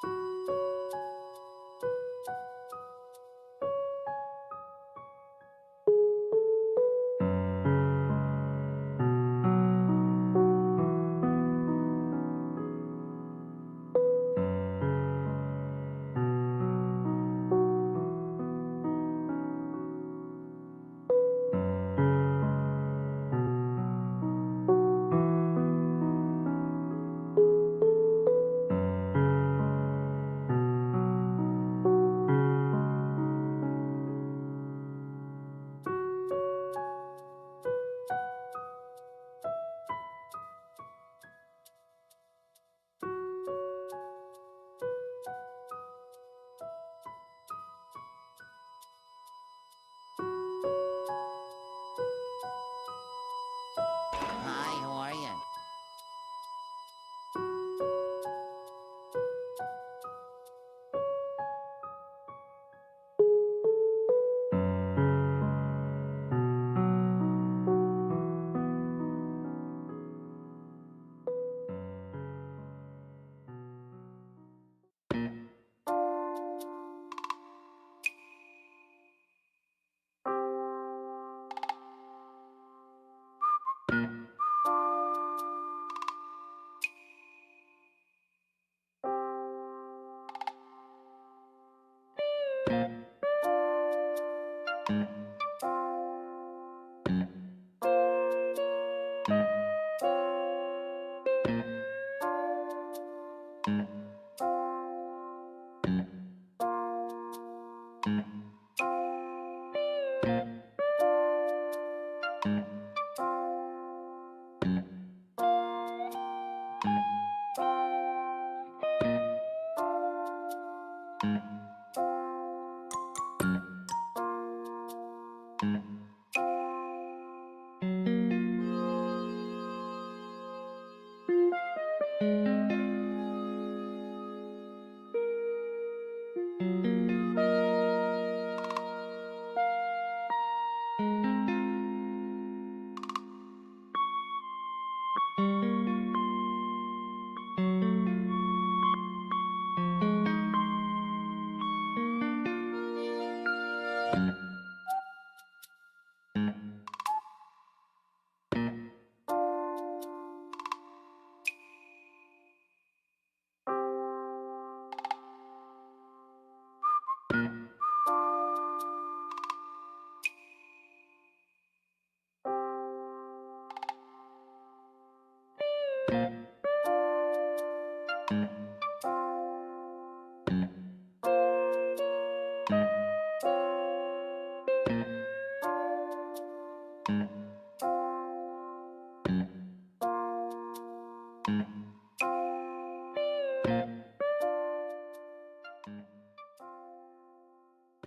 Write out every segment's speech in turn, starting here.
Hi, how are you?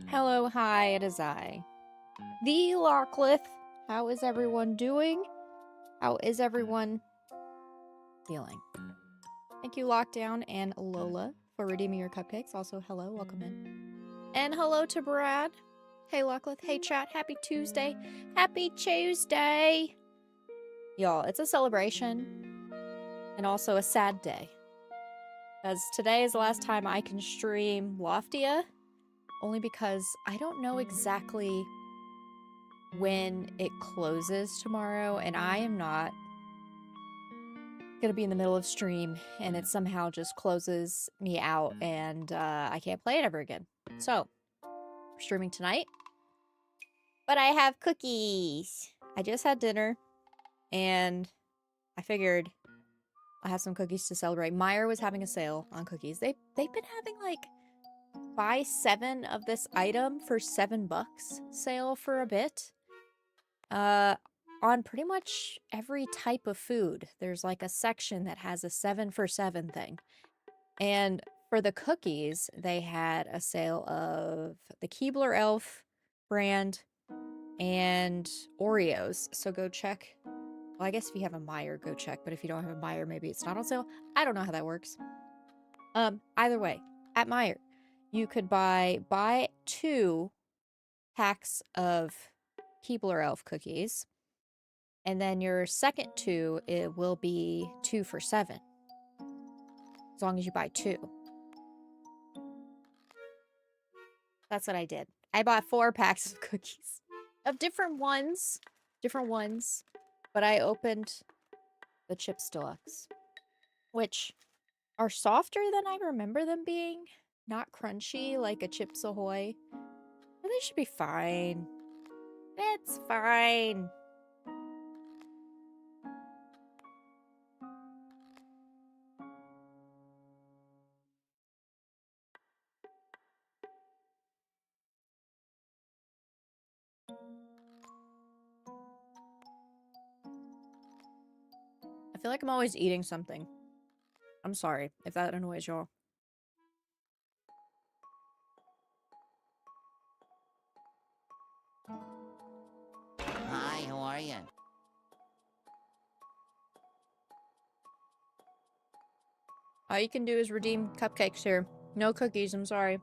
Hello, hi, it is I, the Locklith. How is everyone doing? How is everyone feeling? Thank you, Lockdown and Lola, for redeeming your cupcakes. Also, hello, welcome in. And hello to Brad. Hey, Locklith. Hey, chat. Happy Tuesday. Happy Tuesday. Y'all, it's a celebration and also a sad day. Because today is the last time I can stream Loftia. Only because I don't know exactly when it closes tomorrow, and I am not gonna be in the middle of stream and it somehow just closes me out and I can't play it ever again. So, we're streaming tonight, but I have cookies. I just had dinner and I figured I have some cookies to celebrate. Meijer was having a sale on cookies. They've been having like buy 7 of this item for $7 sale for a bit. On pretty much every type of food. There's like a section that has a 7 for 7 thing. And for the cookies, they had a sale of the Keebler Elf brand and Oreos. So go check. Well, I guess if you have a Meijer, go check. But if you don't have a Meijer, maybe it's not on sale. I don't know how that works. Either way, at Meijer, you could buy 2 packs of Keebler Elf cookies, and then your second 2, it will be 2 for $7, as long as you buy 2. That's what I did. I bought 4 packs of cookies. Of different ones. But I opened the Chips Deluxe. Which are softer than I remember them being. Not crunchy like a Chips Ahoy. But they should be fine. It's fine. I feel like I'm always eating something. I'm sorry if that annoys y'all. Hi, how are you? All you can do is redeem cupcakes here. No cookies, I'm sorry.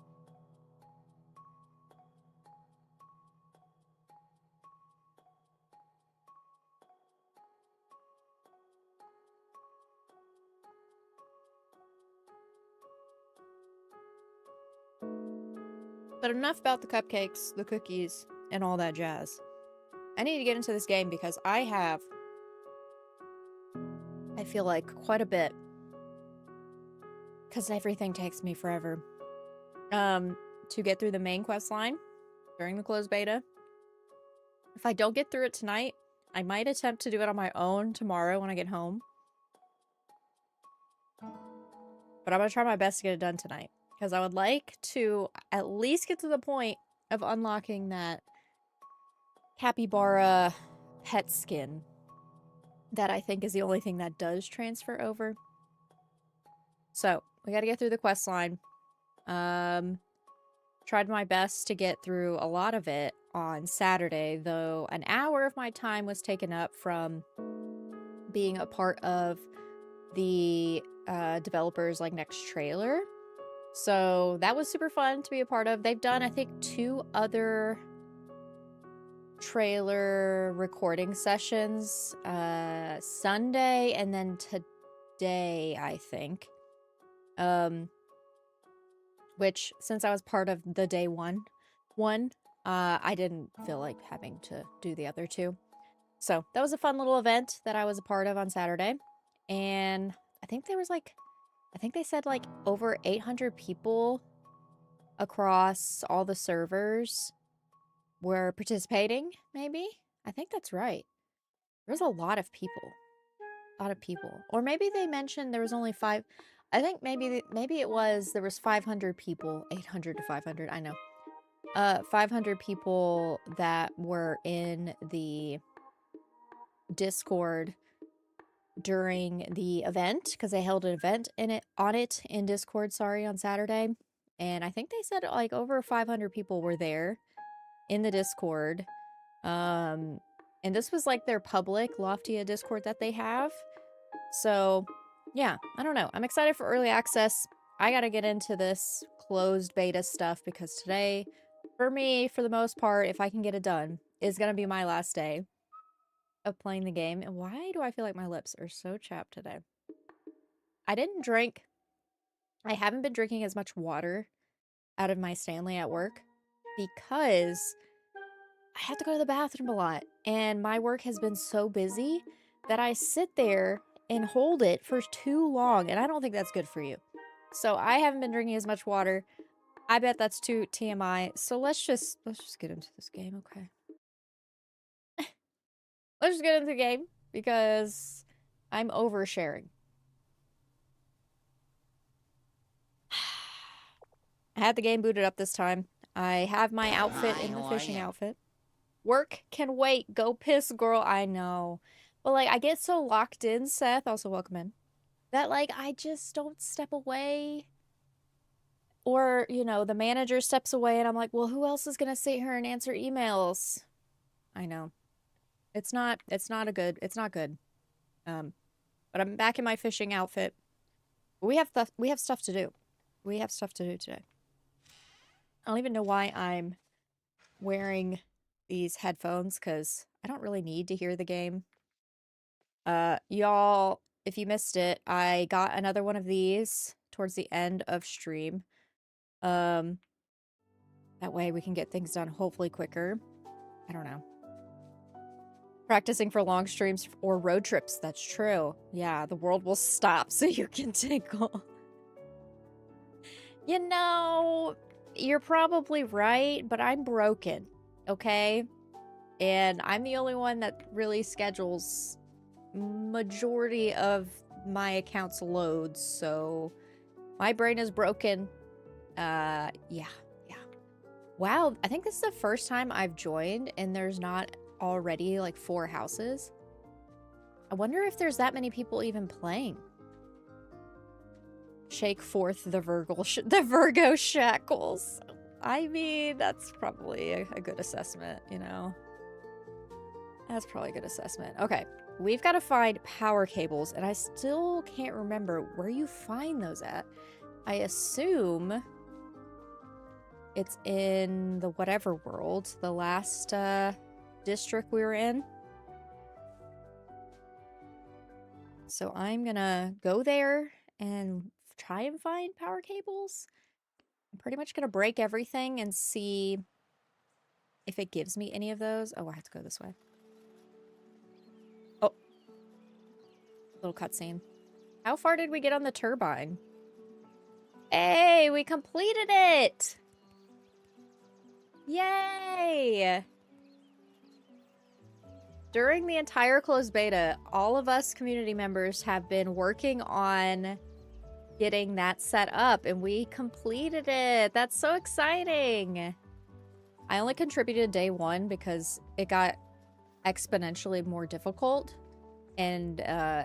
But enough about the cupcakes, the cookies, and all that jazz. I need to get into this game because I feel like quite a bit. Because everything takes me forever. To get through the main quest line during the closed beta. If I don't get through it tonight, I might attempt to do it on my own tomorrow when I get home. But I'm going to try my best to get it done tonight. Because I would like to at least get to the point of unlocking that capybara pet skin. That I think is the only thing that does transfer over. So, we got to get through the quest line. Tried my best to get through a lot of it on Saturday, though an hour of my time was taken up from being a part of the developers like next trailer. So that was super fun to be a part of. They've done, I think, 2 other trailer recording sessions, Sunday and then today, I think. Which, since I was part of the day one, I didn't feel like having to do the other 2. So, that was a fun little event that I was a part of on Saturday. And I think there was I think they said over 800 people across all the servers were participating, maybe? I think that's right. There's a lot of people. Or maybe they mentioned there was only 5. I think maybe it was there was 500 people, 800 to 500, I know. 500 people that were in the Discord during the event, because they held an event on it in Discord, on Saturday. And I think they said over 500 people were there in the Discord. And this was their public Loftia Discord that they have. So, yeah, I don't know. I'm excited for early access. I gotta get into this closed beta stuff because today, for me, for the most part, if I can get it done, is gonna be my last day of playing the game. And why do I feel like my lips are so chapped today? I didn't drink. I haven't been drinking as much water out of my Stanley at work because I have to go to the bathroom a lot. And my work has been so busy that I sit there and hold it for too long. And I don't think that's good for you. So I haven't been drinking as much water. I bet that's too TMI. So let's just get into this game, okay? Let's just get into the game because I'm oversharing. I had the game booted up this time. I have my outfit Hi, in the how are fishing ya? outfit. Work can wait. Go piss, girl. I know. But I get so locked in, Seth, also welcome in, that I just don't step away. Or, the manager steps away and I'm like, well, who else is gonna sit here and answer emails? I know. It's not good. But I'm back in my fishing outfit. We have stuff to do. We have stuff to do today. I don't even know why I'm wearing these headphones because I don't really need to hear the game. Y'all, if you missed it, I got another one of these towards the end of stream. That way we can get things done hopefully quicker. I don't know. Practicing for long streams or road trips. That's true. Yeah, the world will stop so you can tinkle. You know, you're probably right, but I'm broken, okay? And I'm the only one that really schedules majority of my account's loads, so my brain is broken. Yeah. Wow, I think this is the first time I've joined and there's not already like 4 houses. I wonder if there's that many people even playing. Shake forth the Virgo shackles. I mean, that's probably a good assessment, you know. That's probably a good assessment. Okay, we've got to find power cables, and I still can't remember where you find those at. I assume it's in the whatever world, the last district we were in. So I'm gonna go there and try and find power cables. I'm pretty much gonna break everything and see if it gives me any of those. Oh, I have to go this way. Oh. Little cutscene. How far did we get on the turbine? Hey, we completed it! Yay! During the entire closed beta, all of us community members have been working on getting that set up, and we completed it. That's so exciting. I only contributed day 1 because it got exponentially more difficult, and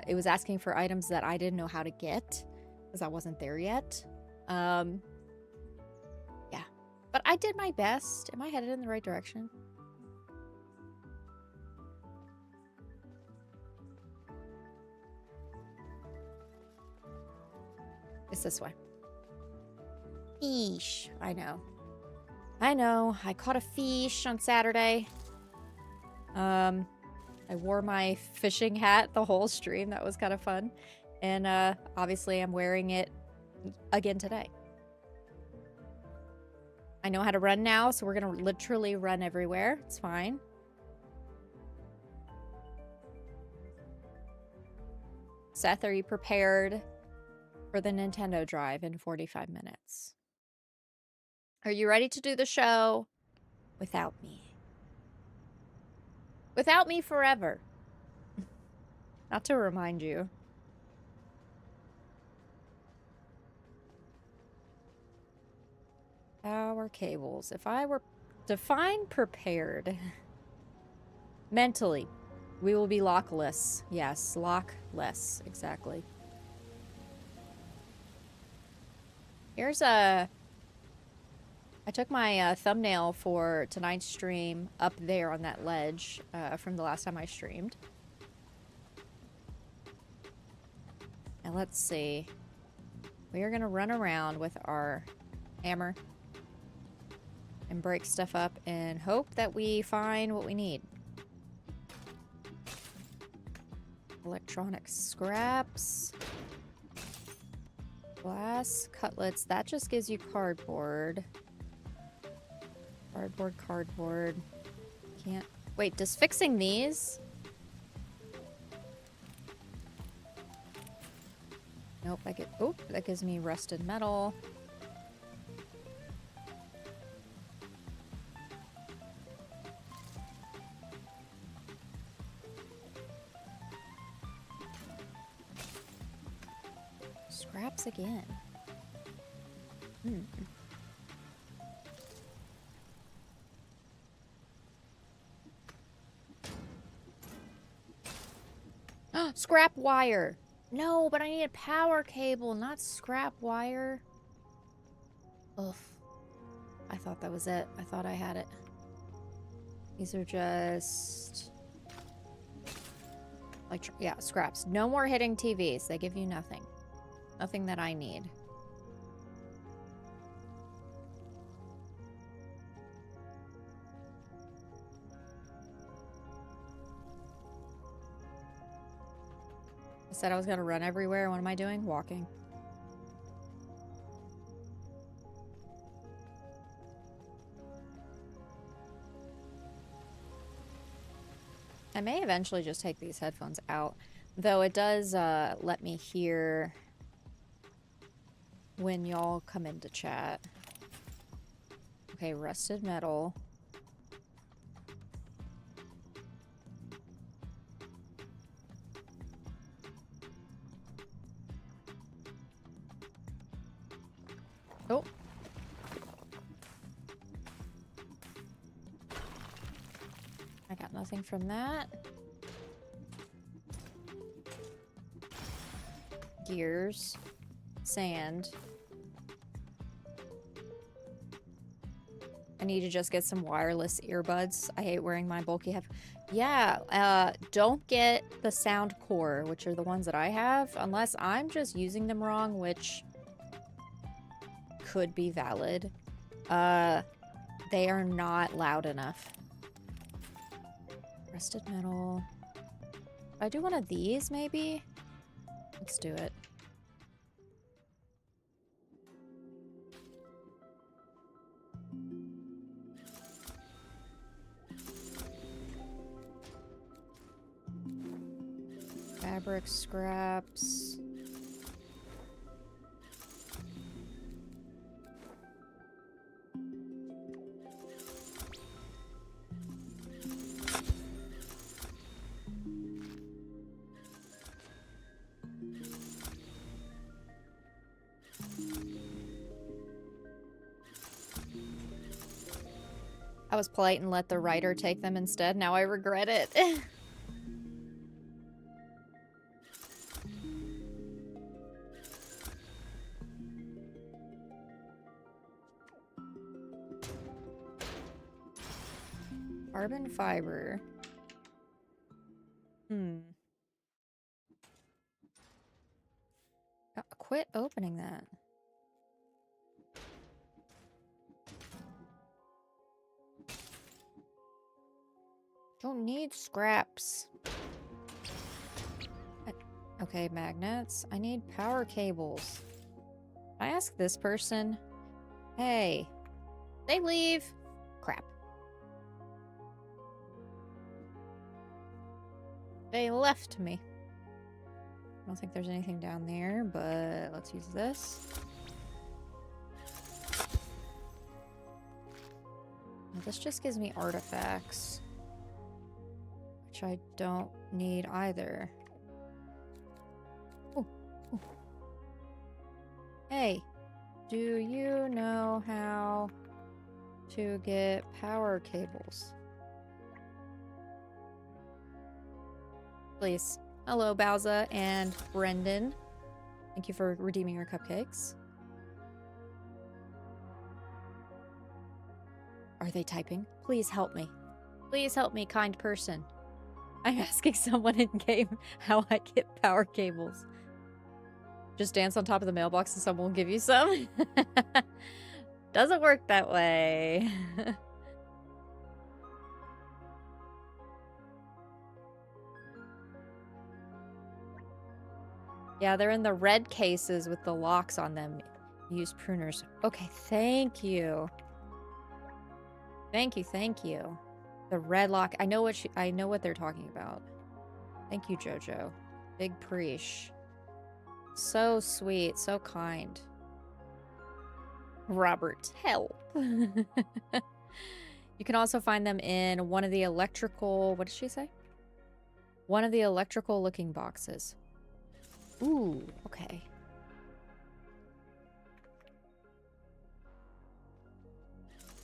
it was asking for items that I didn't know how to get because I wasn't there yet. Yeah, but I did my best. Am I headed in the right direction? It's this way. Fish. I know. I caught a fish on Saturday. I wore my fishing hat the whole stream. That was kind of fun. And obviously I'm wearing it again today. I know how to run now, so we're going to literally run everywhere. It's fine. Seth, are you prepared for the Nintendo Drive in 45 minutes? Are you ready to do the show without me? Without me forever. Not to remind you. Power cables. If I were define prepared mentally, we will be lockless. Yes, lockless. Exactly. Here's a... I took my thumbnail for tonight's stream up there on that ledge from the last time I streamed. And let's see. We are going to run around with our hammer and break stuff up and hope that we find what we need. Electronic scraps. Glass cutlets. That just gives you cardboard. Cardboard. Can't... Wait, does fixing these... Nope, I get... Oop, that gives me rusted metal. Scraps again. Scrap wire. No, but I need a power cable, not scrap wire. Ugh. I thought that was it. I thought I had it. These are just... like, yeah, scraps. No more hitting TVs. They give you nothing. Nothing that I need. I said I was going to run everywhere. What am I doing? Walking. I may eventually just take these headphones out, though it does let me hear when y'all come into chat. Okay, rusted metal. Oh. I got nothing from that. Gears. Sand. I need to just get some wireless earbuds. I hate wearing my bulky head. Yeah, don't get the sound core, which are the ones that I have, unless I'm just using them wrong, which could be valid. They are not loud enough. Rusted metal. I do one of these, maybe? Let's do it. Fabric scraps. I was polite and let the writer take them instead. Now I regret it. Carbon fiber. Quit opening that. Don't need scraps. Okay, magnets. I need power cables. Can I ask this person? Hey. They leave. Crap. They left me. I don't think there's anything down there, but let's use this. This just gives me artifacts, which I don't need either. Ooh. Ooh. Hey, do you know how to get power cables? Please. Hello, Bowza and Brendan. Thank you for redeeming your cupcakes. Are they typing? Please help me. Please help me, kind person. I'm asking someone in game how I get power cables. Just dance on top of the mailbox and someone will give you some? Doesn't work that way. Yeah, they're in the red cases with the locks on them. Use pruners. Okay, thank you. Thank you, thank you. The red lock. I know what they're talking about. Thank you, Jojo. Big Preesh. So sweet, so kind. Robert, help. You can also find them in one of the electrical, what did she say? One of the electrical looking boxes. Ooh, okay.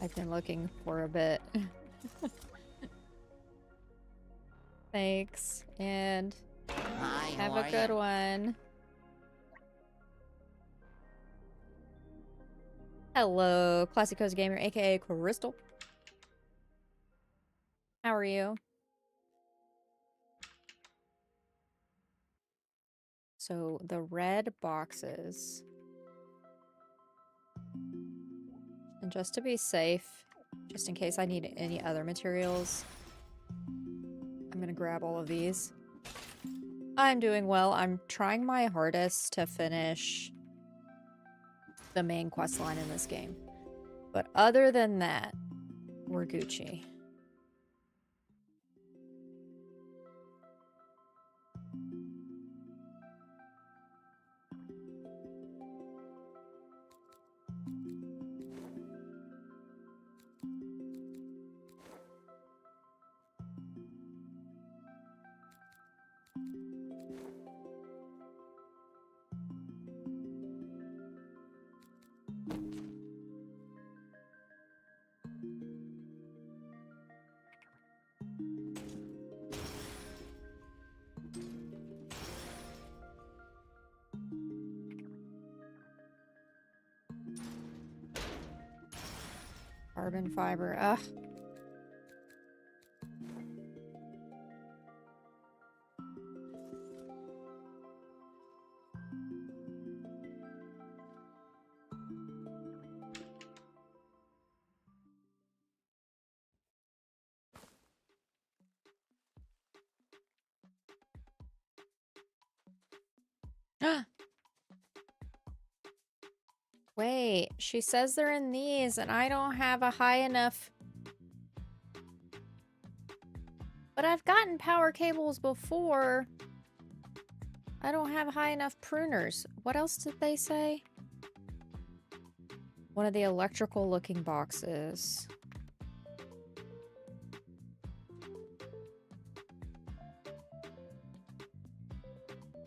I've been looking for a bit. Thanks, and Hi, have a good one. Hello, Classic Cozy Gamer, aka Crystal. How are you? So the red boxes. And just to be safe, just in case I need any other materials, I'm gonna grab all of these. I'm doing well. I'm trying my hardest to finish the main quest line in this game. But other than that, we're Gucci. Carbon fiber. Ugh. Wait, she says they're in these, and I don't have a high enough... But I've gotten power cables before. I don't have high enough pruners. What else did they say? One of the electrical looking boxes.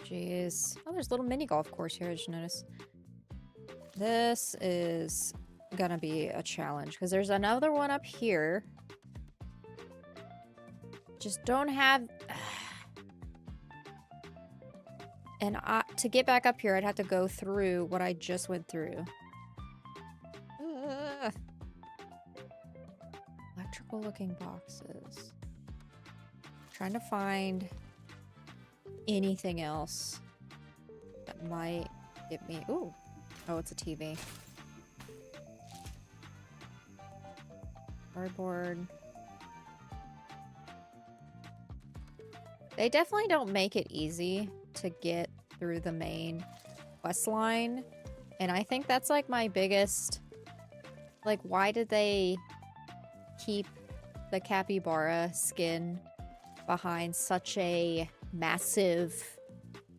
Jeez. Oh, there's a little mini golf course here, I just noticed. This is gonna be a challenge because there's another one up here. Just don't have... And to get back up here, I'd have to go through what I just went through. Electrical looking boxes. Trying to find anything else that might get me... Ooh. Oh, it's a TV. Cardboard. They definitely don't make it easy to get through the main quest line. And I think that's like my biggest... Like, why did they keep the capybara skin behind such a massive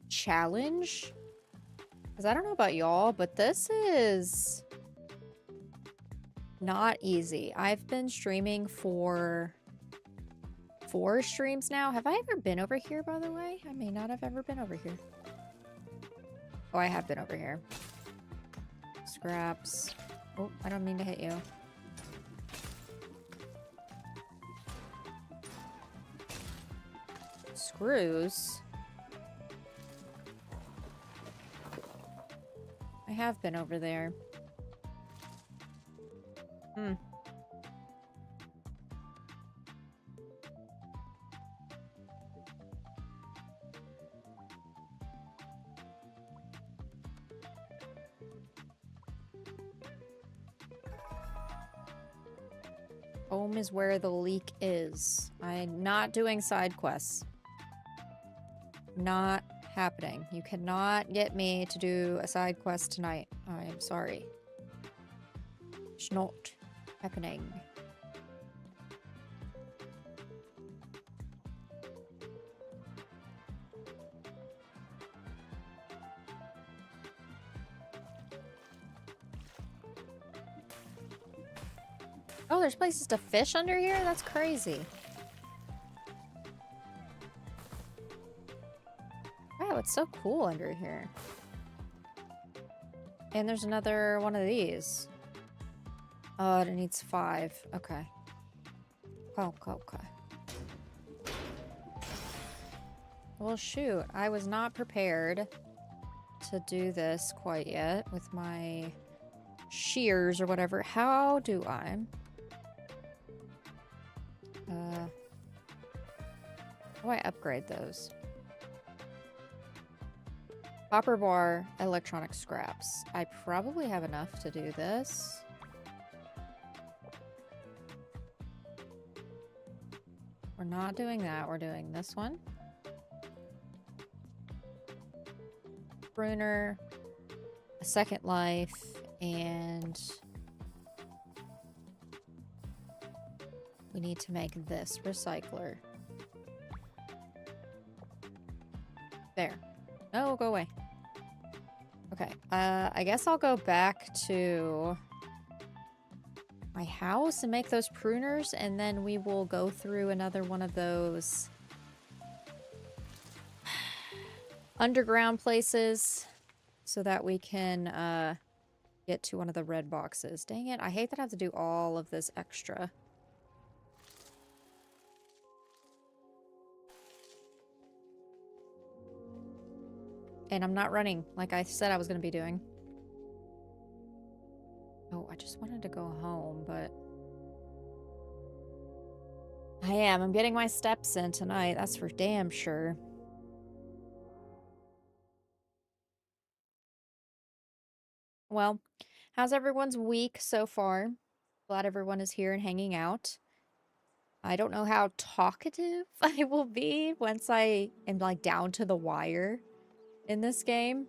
challenge? Because I don't know about y'all, but this is not easy. I've been streaming for 4 streams now. Have I ever been over here, by the way? I may not have ever been over here. Oh, I have been over here. Scraps. Oh, I don't mean to hit you. Screws. I have been over there. Home is where the leak is. I'm not doing side quests. Not happening. You cannot get me to do a side quest tonight. I am sorry. It's not happening. Oh, there's places to fish under here? That's crazy. Wow, it's so cool under here. And there's another one of these. Oh, it needs 5. Okay. Okay. Well, shoot. I was not prepared to do this quite yet with my shears or whatever. How do I... how do I upgrade those? Copper bar, electronic scraps. I probably have enough to do this. We're not doing that. We're doing this one. Pruner, a second life, and we need to make this recycler. There. No, go away. Okay, I guess I'll go back to my house and make those pruners, and then we will go through another one of those underground places so that we can get to one of the red boxes. Dang it, I hate that I have to do all of this extra. And I'm not running like I said I was going to be doing. Oh, I just wanted to go home, but I am. I'm getting my steps in tonight. That's for damn sure. Well, how's everyone's week so far? Glad everyone is here and hanging out. I don't know how talkative I will be once I am like down to the wire in this game.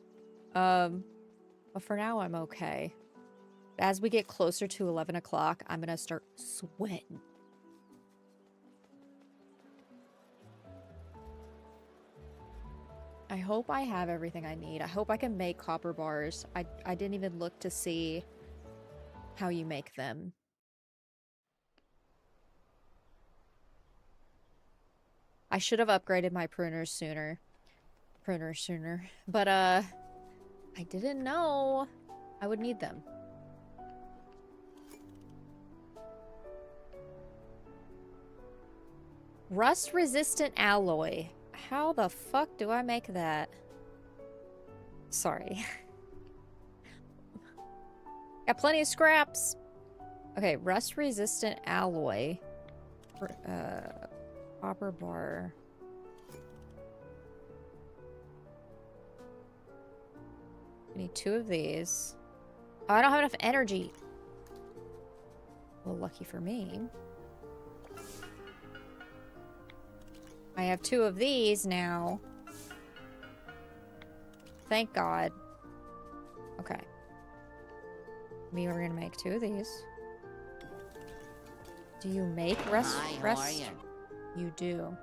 But for now I'm okay. As we get closer to 11 o'clock, I'm gonna start sweating. I hope I have everything I need. I hope I can make copper bars. I didn't even look to see how you make them. I should have upgraded my pruners sooner. But, I didn't know I would need them. Rust-resistant alloy. How the fuck do I make that? Sorry. Got plenty of scraps. Okay, rust-resistant alloy. Copper bar. I need 2 of these. Oh, I don't have enough energy. Well, lucky for me. I have 2 of these now. Thank God. Okay. We are gonna make 2 of these. Do you make rust? Hi, how are you? You do.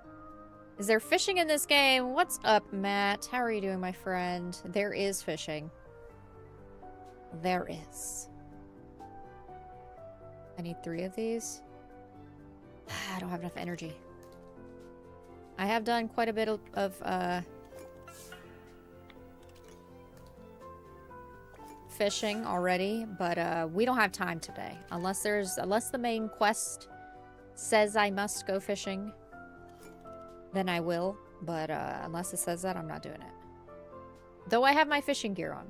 Is there fishing in this game? What's up, Matt? How are you doing, my friend? There is fishing. There is. I need 3 of these. I don't have enough energy. I have done quite a bit of fishing already, but we don't have time today. Unless the main quest says I must go fishing, then I will. But unless it says that, I'm not doing it. Though I have my fishing gear on.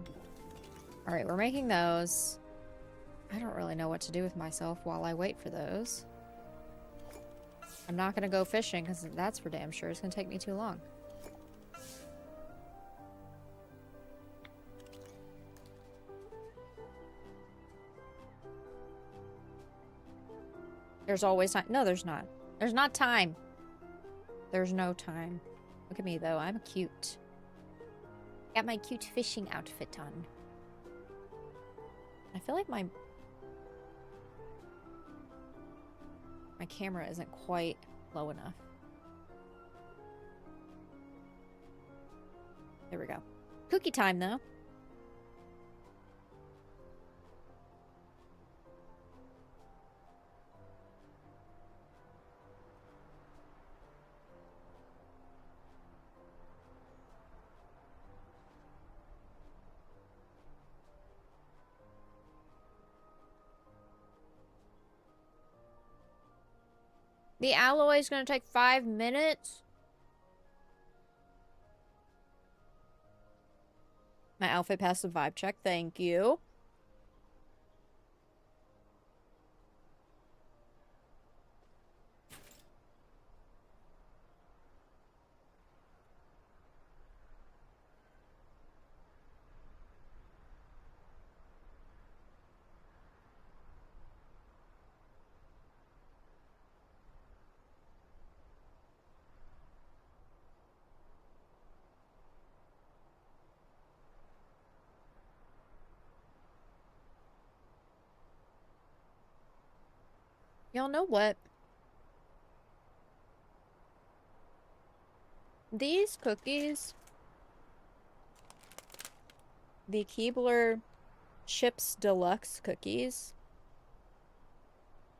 Alright, we're making those. I don't really know what to do with myself while I wait for those. I'm not gonna go fishing because that's for damn sure. It's gonna take me too long. There's always time. No, there's not. There's not time. There's no time. Look at me, though. I'm cute. Got my cute fishing outfit on. I feel like my camera isn't quite low enough. There we go. Cookie time, though. The alloy is going to take 5 minutes. My outfit passed the vibe check. Thank you. Y'all know what? These cookies, the Keebler Chips Deluxe cookies,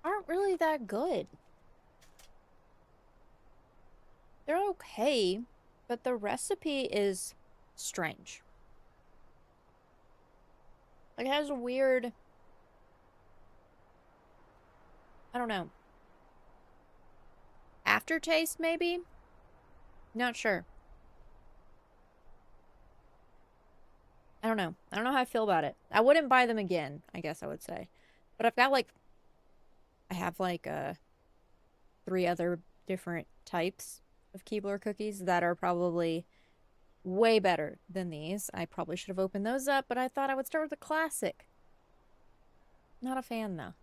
aren't really that good. They're okay, but the recipe is strange. Like, it has a weird, I don't know, aftertaste, maybe? Not sure. I don't know. I don't know how I feel about it. I wouldn't buy them again, I guess I would say. But I've got, like, I have, like, 3 other different types of Keebler cookies that are probably way better than these. I probably should have opened those up, but I thought I would start with the classic. Not a fan, though.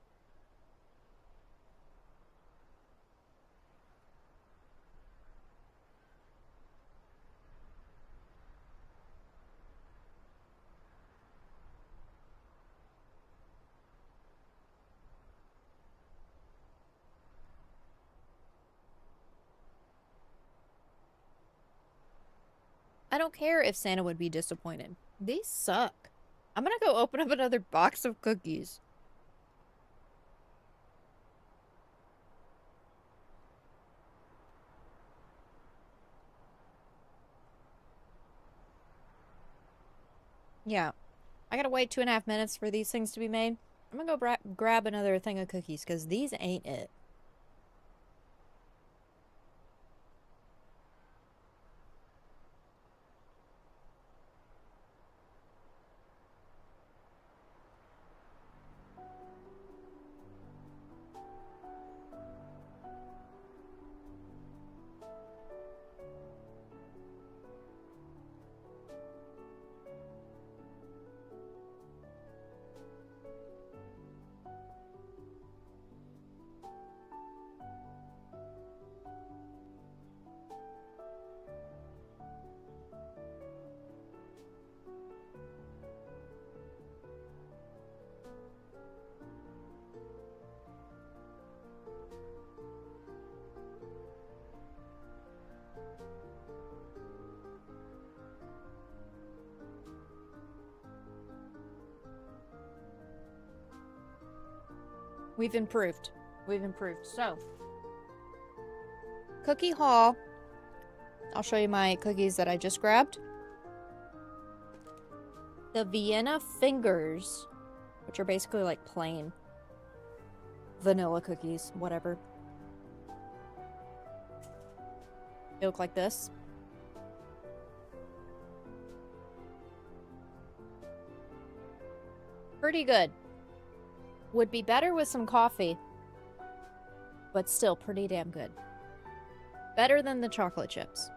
I don't care if Santa would be disappointed. These suck. I'm gonna go open up another box of cookies. Yeah. I gotta wait 2.5 minutes for these things to be made. I'm gonna go grab another thing of cookies, because these ain't it. We've improved. We've improved. So, cookie haul. I'll show you my cookies that I just grabbed. The Vienna Fingers, which are basically like plain vanilla cookies, whatever. They look like this. Pretty good. Would be better with some coffee, but still pretty damn good. Better than the chocolate chips.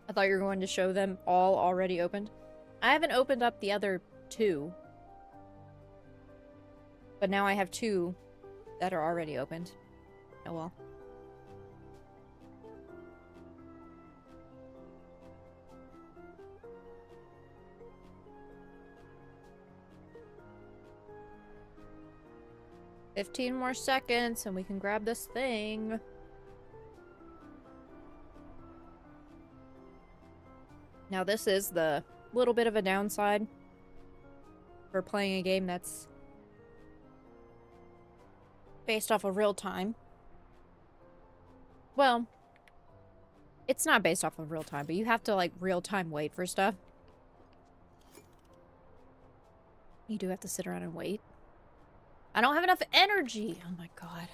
I thought you were going to show them all already opened. I haven't opened up the other two. But now I have two that are already opened. Oh well. "15 more seconds and we can grab this thing." Now this is the little bit of a downside for playing a game that's based off of real time. Well, it's not based off of real time, but you have to like real time wait for stuff. You do have to sit around and wait. I don't have enough energy. Oh my god.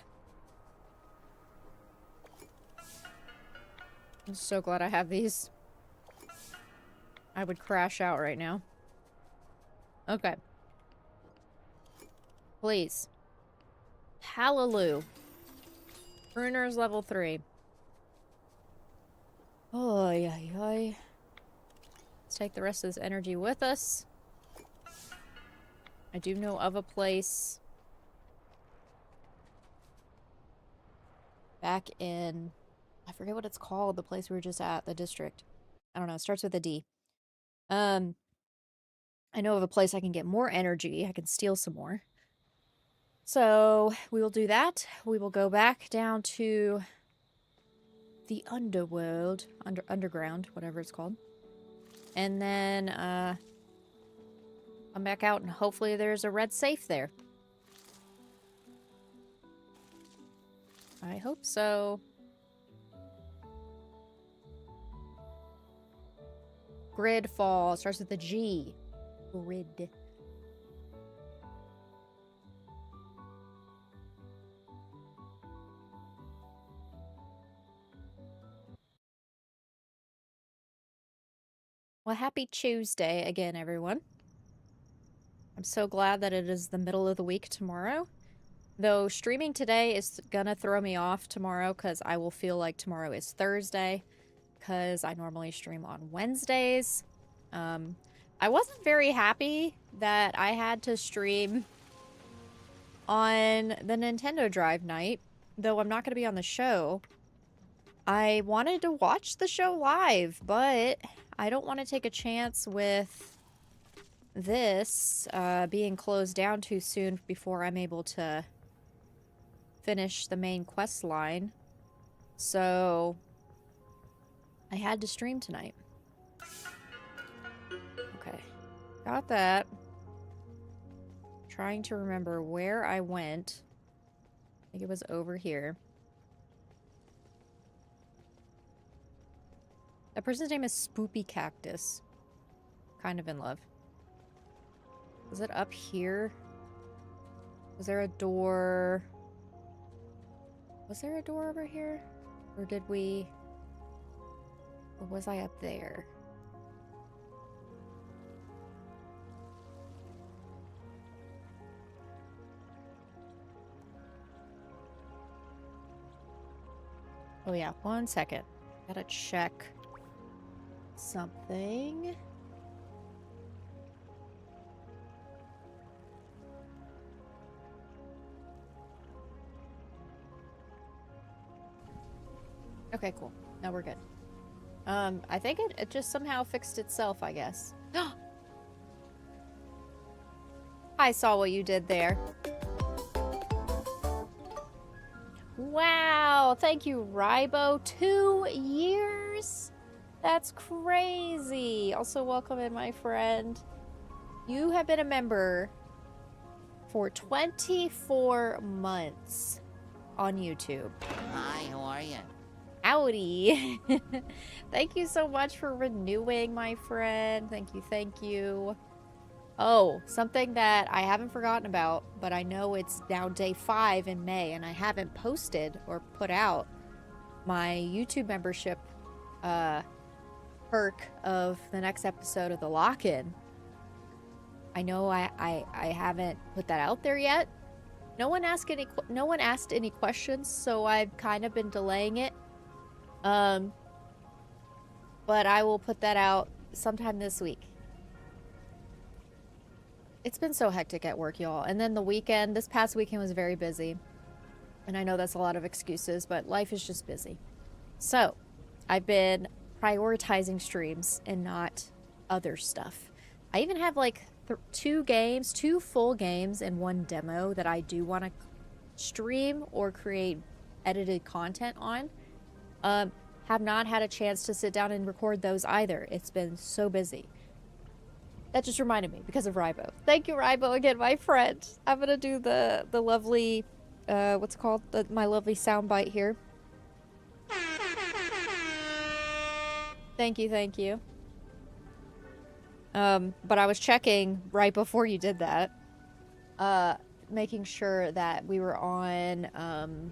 I'm so glad I have these. I would crash out right now. Okay. Please. Hallelujah. Bruner's level 3. Oh, yeah. Let's take the rest of this energy with us. I do know of a place back in... I forget what it's called, the place we were just at, the district. I don't know, it starts with a D. I know of a place I can get more energy. I can steal some more. So, we will do that. We will go back down to the underworld, underground, whatever it's called. And then, come back out and hopefully there's a red safe there. I hope so. Gridfall starts with a G. Grid. Well, happy Tuesday again, everyone. I'm so glad that it is the middle of the week tomorrow. Though streaming today is gonna throw me off tomorrow because I will feel like tomorrow is Thursday because I normally stream on Wednesdays. I wasn't very happy that I had to stream on the Nintendo Drive night, though I'm not going to be on the show. I wanted to watch the show live, but I don't want to take a chance with this being closed down too soon before I'm able to finish the main quest line. So I had to stream tonight. Okay, got that. Trying to remember where I went. I think it was over here. That person's name is Spoopy Cactus. Kind of in love. Was it up here? Was there a door? Was there a door over here? Or did we... Or was I up there? Oh yeah, 1 second. Gotta check something. Okay, cool. Now we're good. I think it just somehow fixed itself, I guess. I saw what you did there. Wow, thank you, Rybo. 2 years? That's crazy. Also, welcome in, my friend. You have been a member for 24 months on YouTube. Hi, how are you? Howdy. Thank you so much for renewing, my friend. Thank you, thank you. Oh, something that I haven't forgotten about, but I know it's now day 5 in May, and I haven't posted or put out my YouTube membership perk of the next episode of the lock-in. I know I haven't put that out there yet. No one asked any questions, so I've kind of been delaying it. But I will put that out sometime this week. It's been so hectic at work, y'all. And then the weekend, this past weekend was very busy. And I know that's a lot of excuses, but life is just busy. So, I've been prioritizing streams and not other stuff. I even have like 2 full games and 1 demo that I do want to stream or create edited content on. Have not had a chance to sit down and record those either. It's been so busy. That just reminded me because of Rybo. Thank you, Rybo, again, my friend. I'm gonna do the lovely, what's it called? My lovely soundbite here. Thank you, thank you. But I was checking right before you did that, making sure that we were on,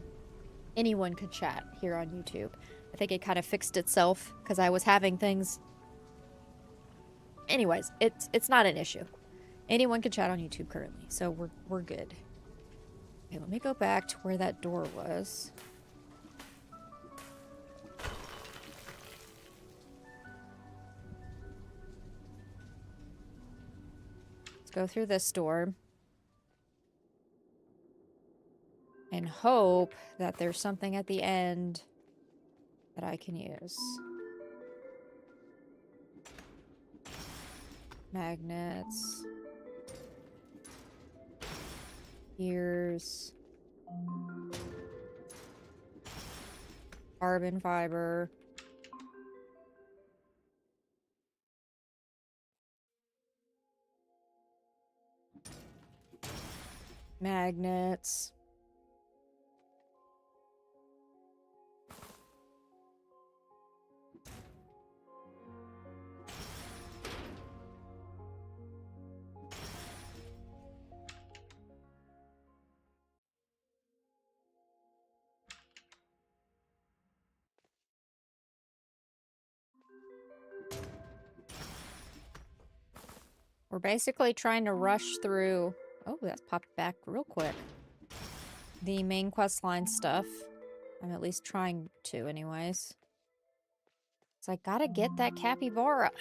anyone could chat here on YouTube. I think it kind of fixed itself because I was having things. Anyways, it's not an issue. Anyone can chat on YouTube currently, so we're good. Okay, let me go back to where that door was. Let's go through this door. And hope that there's something at the end that I can use. Magnets. Gears. Carbon fiber. Magnets. We're basically trying to rush through... Oh, that popped back real quick. The main quest line stuff. I'm at least trying to, anyways. So I gotta get that capybara.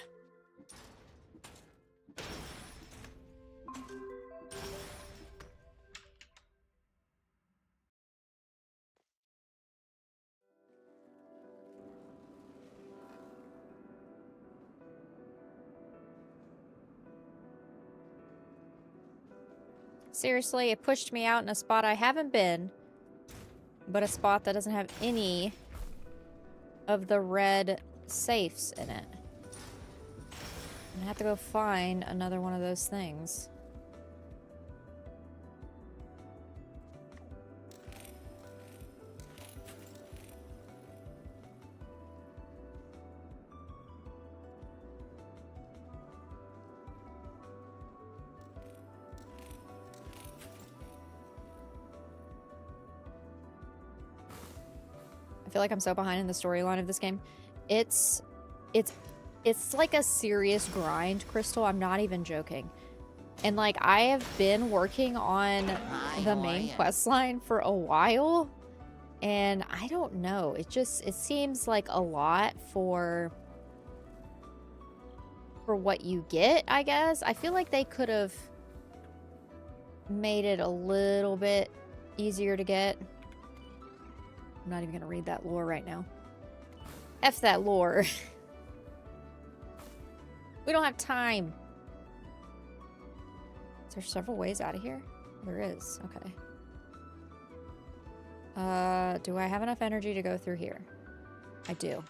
Seriously, it pushed me out in a spot I haven't been, but a spot that doesn't have any of the red safes in it. I'm gonna have to go find another one of those things. I feel like I'm so behind in the storyline of this game. It's like a serious grind, Crystal. I'm not even joking. And like I have been working on the main quest line for a while, and I don't know. It seems like a lot for what you get, I guess. I feel like they could have made it a little bit easier to get. I'm not even gonna read that lore right now. F that lore. We don't have time. Is there several ways out of here? There is. Okay. Do I have enough energy to go through here? I do.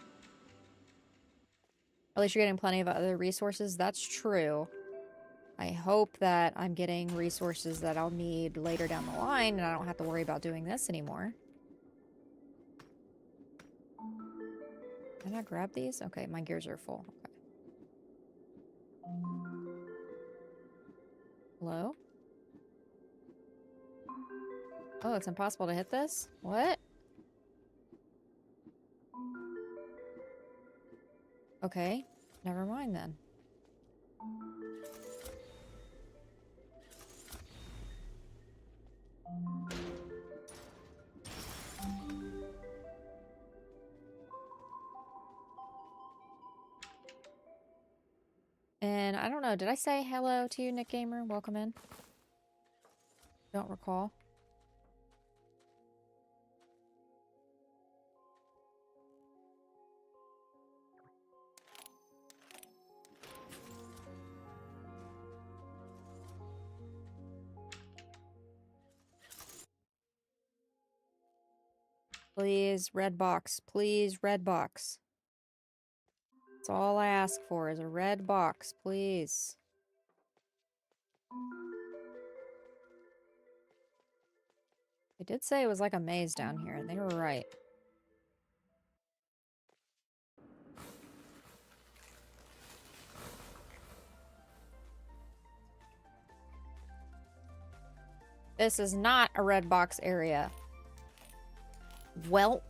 At least you're getting plenty of other resources. That's true. I hope that I'm getting resources that I'll need later down the line and I don't have to worry about doing this anymore. Can I grab these? Okay, my gears are full. Okay. Hello? Oh, it's impossible to hit this? What? Okay, never mind then. And I don't know, did I say hello to you, Nick Gamer? Welcome in. Don't recall. Please, red box. Please, red box. That's all I ask for is a red box, please. They did say it was like a maze down here, and they were right. This is not a red box area. Welp.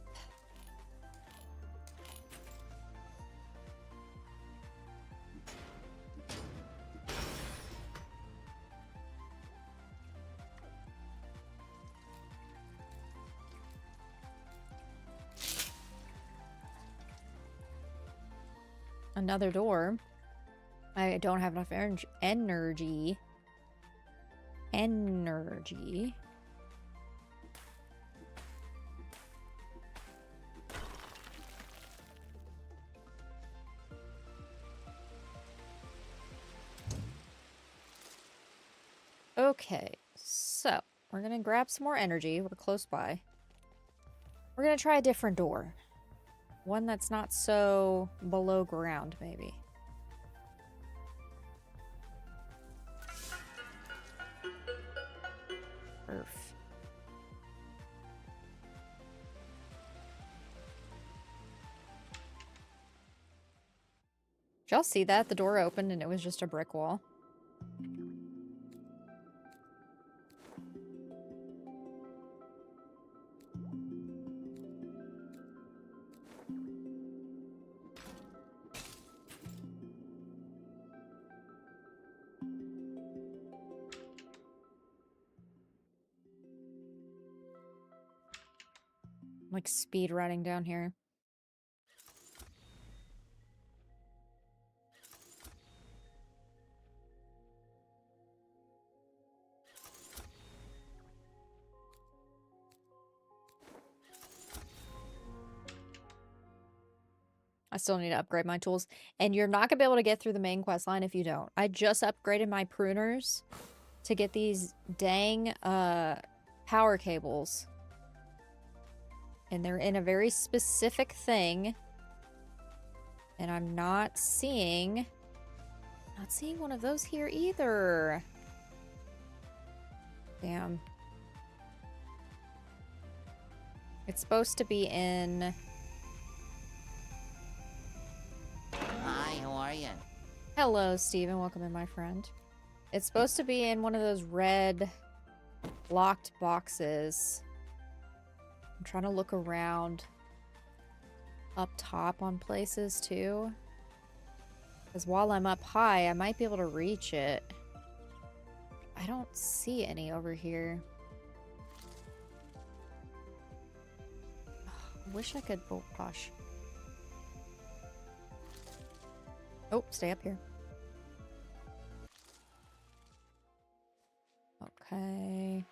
Another door. I don't have enough energy. Okay, so we're gonna grab some more energy. We're close by. We're gonna try a different door. One that's not so below ground, maybe. Perf. Did y'all see that? The door opened and it was just a brick wall. like speed running down here. I still need to upgrade my tools. And you're not going to be able to get through the main quest line if you don't. I just upgraded my pruners to get these dang power cables. And they're in a very specific thing. And I'm not seeing one of those here either. Damn. It's supposed to be in... Hi, how are you? Hello, Steven. Welcome in, my friend. It's supposed to be in one of those red locked boxes. I'm trying to look around up top on places, too. Because while I'm up high, I might be able to reach it. I don't see any over here. I wish I could... Oh, gosh. Oh, stay up here. Okay.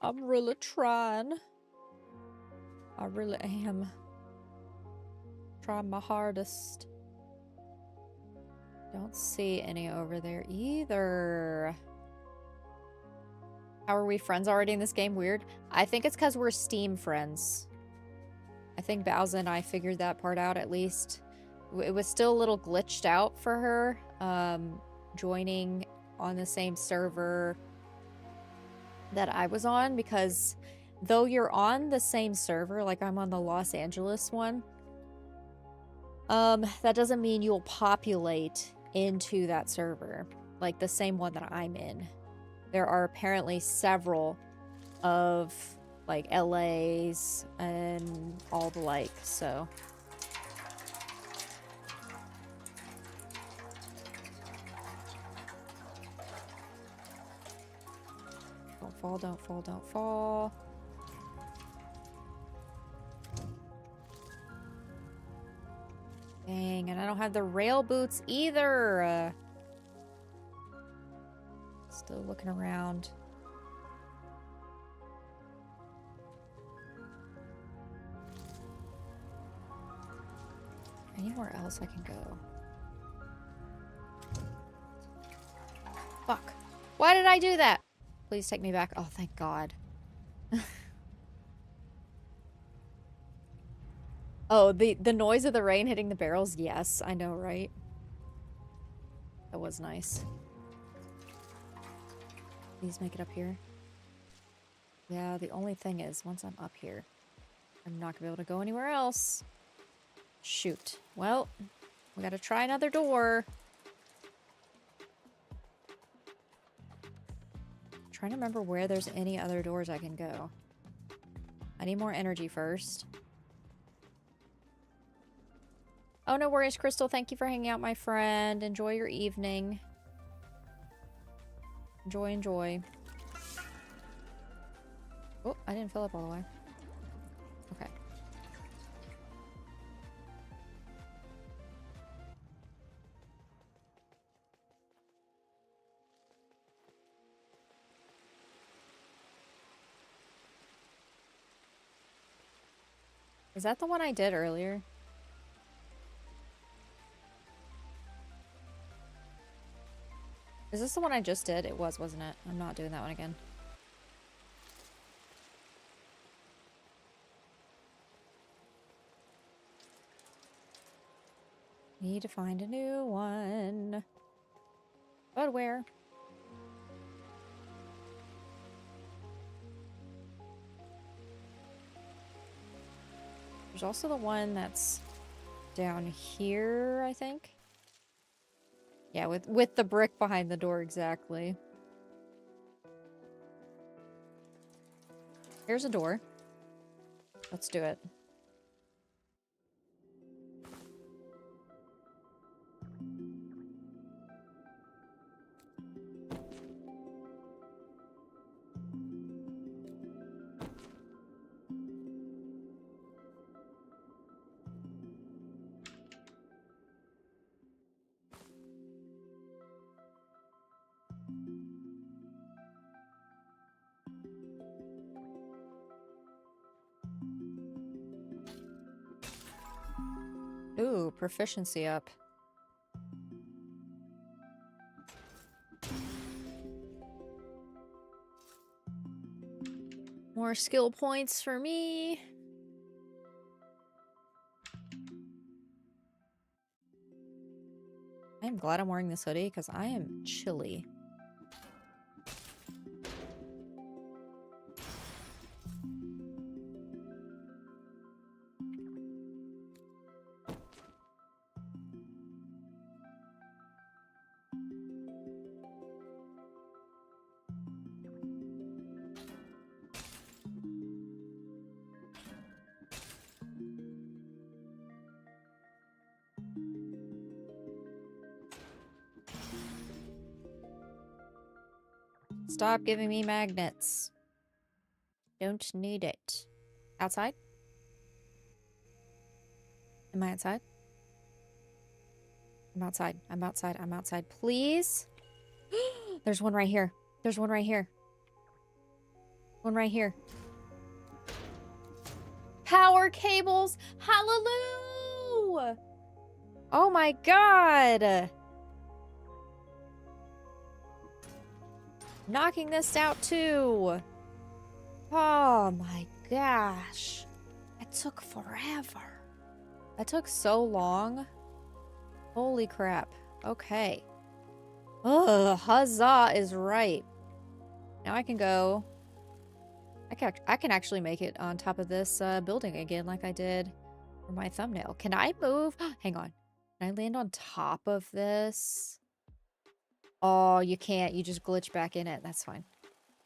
I'm really trying. I really am. Trying my hardest. Don't see any over there either. How are we friends already in this game? Weird. I think it's because we're Steam friends. I think Bowser and I figured that part out at least. It was still a little glitched out for her, joining on the same server that I was on, because though you're on the same server, like I'm on the Los Angeles one, that doesn't mean you'll populate into that server, like the same one that I'm in. There are apparently several of, like, LA's and all the like, so... Don't fall, don't fall, don't fall. Dang, and I don't have the rail boots either. Still looking around. Anywhere else I can go? Fuck. Why did I do that? Please take me back. Oh, thank God. Oh, the noise of the rain hitting the barrels? Yes, I know, right? That was nice. Please make it up here. Yeah, the only thing is, once I'm up here, I'm not gonna be able to go anywhere else. Shoot. Well, we gotta try another door. Trying to remember where there's any other doors I can go. I need more energy first. Oh, no worries, Crystal. Thank you for hanging out, my friend. Enjoy your evening. Enjoy, enjoy. Oh, I didn't fill up all the way. Okay. Is that the one I did earlier? Is this the one I just did? It was, wasn't it? I'm not doing that one again. Need to find a new one. But where? There's also the one that's down here, I think. Yeah, with the brick behind the door, exactly. Here's a door. Let's do it. proficiency up. More skill points for me. I'm glad I'm wearing this hoodie because I am chilly. Stop giving me magnets. Don't need it. Outside? Am I outside? I'm outside. I'm outside. I'm outside. Please? There's one right here. There's one right here. One right here. Power cables! Hallelujah! Oh my god! Knocking this out too. Oh my gosh. It took forever. That took so long. Holy crap. Okay. Ugh, huzzah is right. Now I can go. I can actually make it on top of this building again like I did for my thumbnail. Can I move? Hang on. Can I land on top of this? Oh, you can't. You just glitch back in it. That's fine.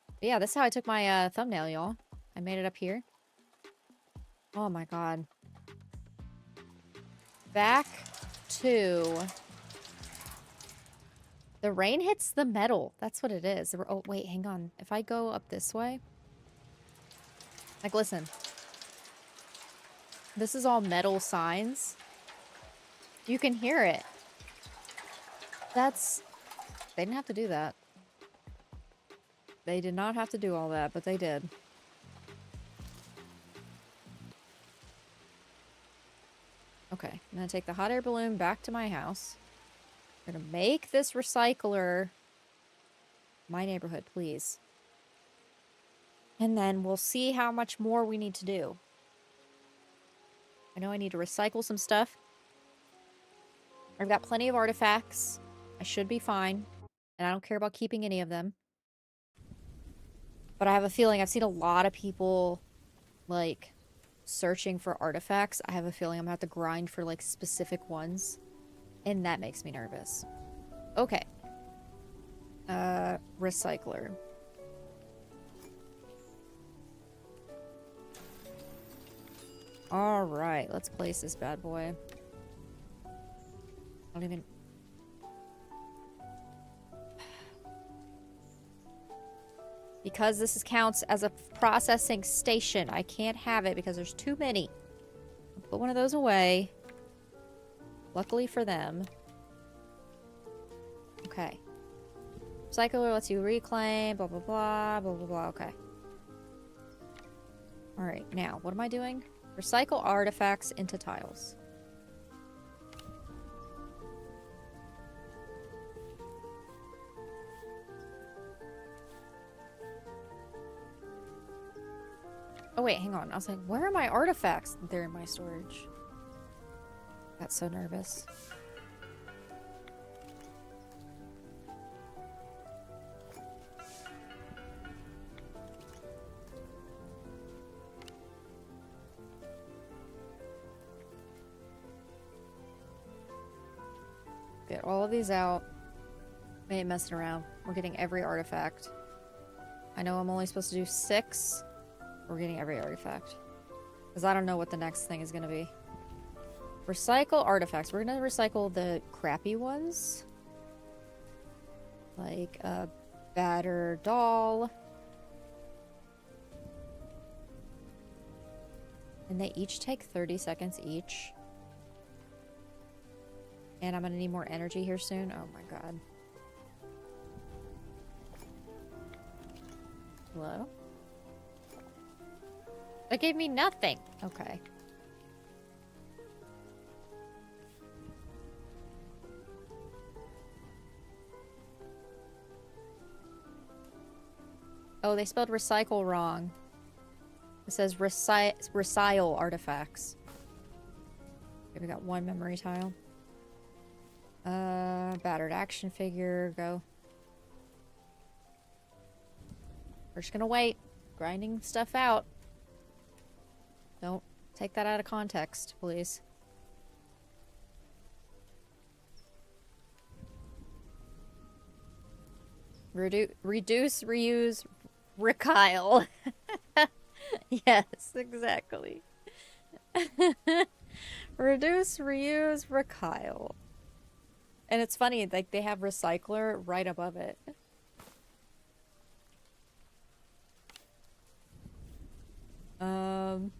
But yeah, this is how I took my thumbnail, y'all. I made it up here. Oh my god. Back to... The rain hits the metal. That's what it is. Oh, wait, hang on. If I go up this way... Like, listen. This is all metal signs. You can hear it. That's... They didn't have to do that. They did not have to do all that, but they did. Okay, I'm gonna take the hot air balloon back to my house. I'm gonna make this recycler my neighborhood, please. And then we'll see how much more we need to do. I know I need to recycle some stuff. I've got plenty of artifacts. I should be fine. And I don't care about keeping any of them. But I have a feeling I've seen a lot of people, like, searching for artifacts. I have a feeling I'm gonna have to grind for, like, specific ones. And that makes me nervous. Okay. Recycler. Alright, let's place this bad boy. I don't even... Because this counts as a processing station, I can't have it because there's too many. I'll put one of those away. Luckily for them. Okay. Recycler lets you reclaim, blah, blah, blah, blah, blah, blah. Okay. Alright, now, what am I doing? Recycle artifacts into tiles. Oh wait, hang on. I was like, where are my artifacts? They're in my storage. Got so nervous. Get all of these out. We ain't messing around. We're getting every artifact. I know I'm only supposed to do 6. We're getting every artifact. Because I don't know what the next thing is going to be. Recycle artifacts. We're going to recycle the crappy ones. Like a battered doll. And they each take 30 seconds each. And I'm going to need more energy here soon. Oh my god. Hello? That gave me nothing. Okay. Oh, they spelled recycle wrong. It says recycle artifacts. Okay, we got one memory tile. Battered action figure, go. We're just gonna wait. Grinding stuff out. Don't take that out of context, please. Reduce, reuse, recycle. Yes, exactly. Reduce, reuse, recycle. And it's funny, like, they have recycler right above it. I'm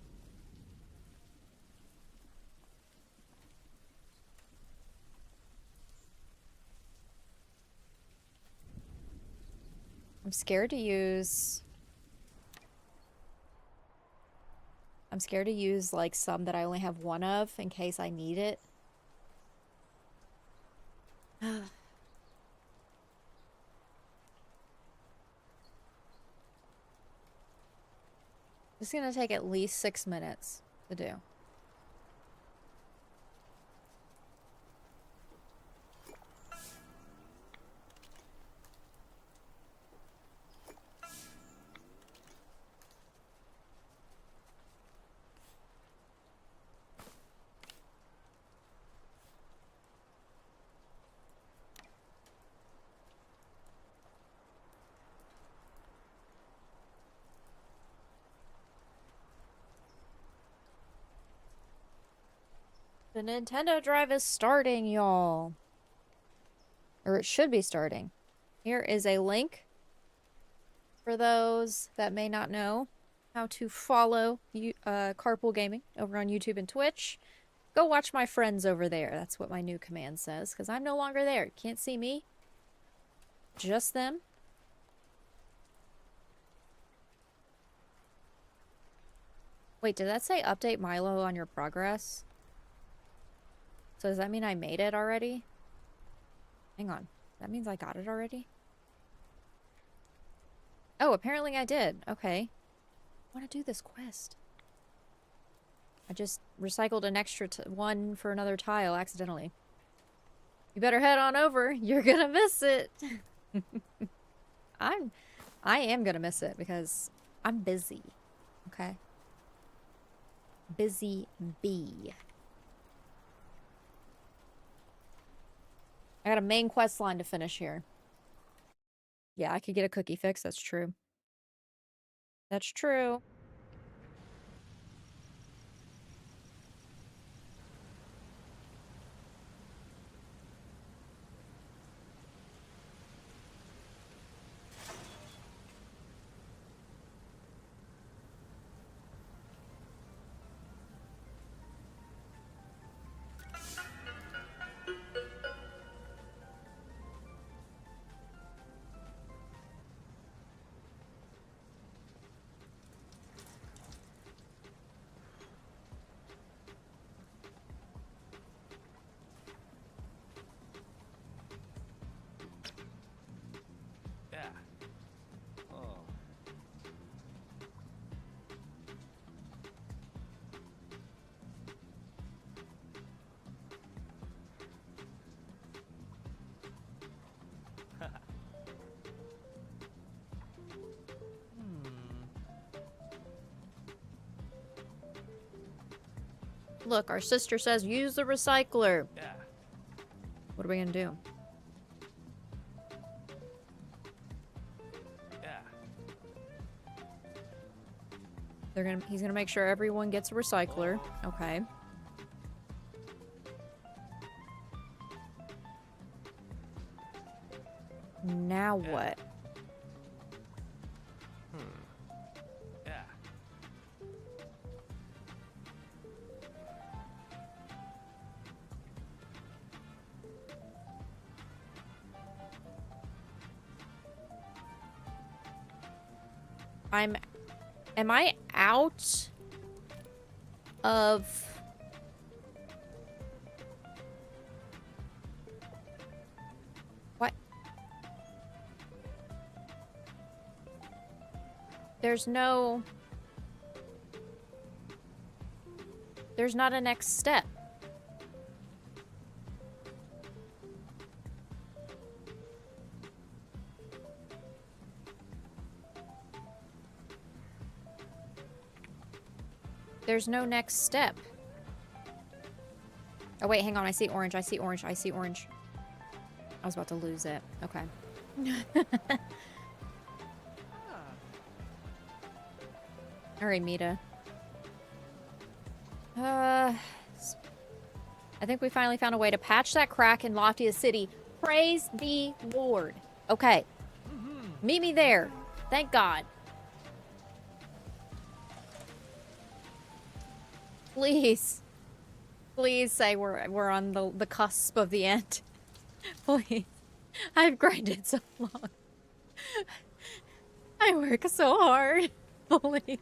scared to use... I'm scared to use, like, some that I only have one of in case I need it. It's gonna take at least 6 minutes to do. The Nintendo Drive is starting, y'all. Or it should be starting. Here is a link for those that may not know how to follow Carpool Gaming over on YouTube and Twitch. Go watch my friends over there. That's what my new command says, because I'm no longer there. Can't see me. Just them. Wait, did that say update Milo on your progress? So does that mean I made it already? Hang on. That means I got it already? Oh, apparently I did. Okay. I want to do this quest. I just recycled an extra one for another tile accidentally. You better head on over. You're gonna miss it. I am gonna miss it because I'm busy. Okay? Busy bee. I got a main quest line to finish here. Yeah, I could get a cookie fix. That's true. That's true. Look, our sister says use the recycler. Yeah. What are we gonna do? Yeah. He's gonna make sure everyone gets a recycler. Okay. Now what? Yeah. Am I out of... What? There's no... There's not a next step. There's no next step. Oh, wait, hang on. I see orange. I see orange. I see orange. I was about to lose it. Okay. Alright, Mita. I think we finally found a way to patch that crack in Loftia City. Praise the Lord. Okay. Meet me there. Thank God. Please. Please say we're on the cusp of the end. Please. I've grinded so long. I work so hard. Please.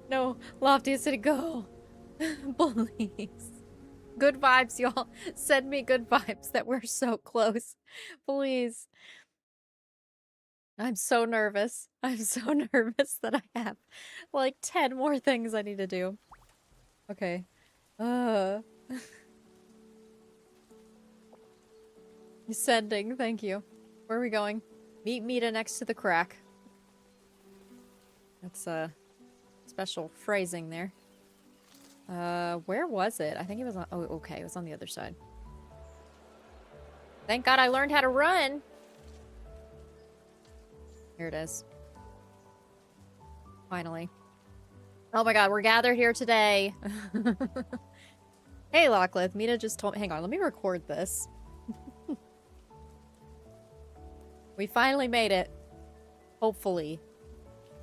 No, Loftia City, go. Please. Good vibes, y'all. Send me good vibes that we're so close. Please. I'm so nervous. I'm so nervous that I have like 10 more things I need to do. Okay. Sending, thank you. Where are we going? Meet Mita next to the crack. That's special phrasing there. Where was it? I think it was on... Oh, okay. It was on the other side. Thank God I learned how to run! Here it is. Finally. Oh my God, we're gathered here today. Hey, Locklith. Mita just told me... Hang on, let me record this. We finally made it. Hopefully.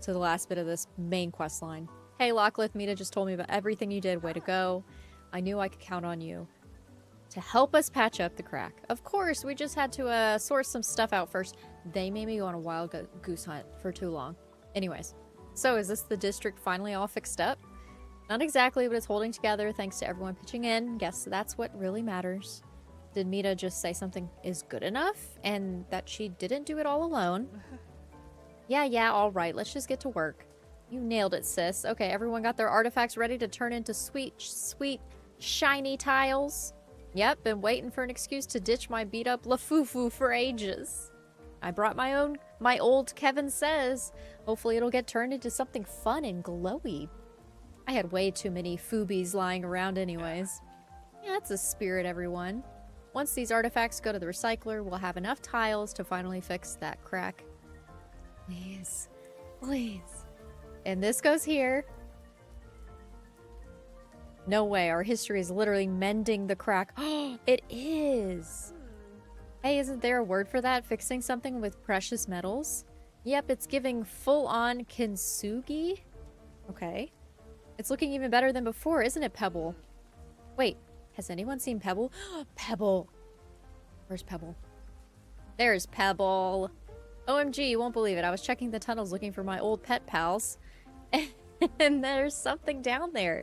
To the last bit of this main quest line. Hey, Locklith, Mita just told me about everything you did. Way to go. I knew I could count on you to help us patch up the crack. Of course, we just had to source some stuff out first. They made me go on a wild goose hunt for too long. Anyways, so is this the district finally all fixed up? Not exactly, but it's holding together thanks to everyone pitching in. Guess that's what really matters. Did Mita just say something is good enough and that she didn't do it all alone? Yeah, all right. Let's just get to work. You nailed it, sis. Okay, everyone got their artifacts ready to turn into sweet, shiny tiles. Yep, been waiting for an excuse to ditch my beat-up Lafufu for ages. I brought my old Kevin Says. Hopefully it'll get turned into something fun and glowy. I had way too many Foobies lying around anyways. Yeah, that's a spirit, everyone. Once these artifacts go to the recycler, we'll have enough tiles to finally fix that crack. Please. Please. And this goes here. No way. Our history is literally mending the crack. Oh, it is. Hey, isn't there a word for that? Fixing something with precious metals? Yep, it's giving full-on kintsugi. Okay. It's looking even better than before, isn't it, Pebble? Wait, has anyone seen Pebble? Pebble. Where's Pebble? There's Pebble. OMG, you won't believe it. I was checking the tunnels looking for my old pet pals. And there's something down there.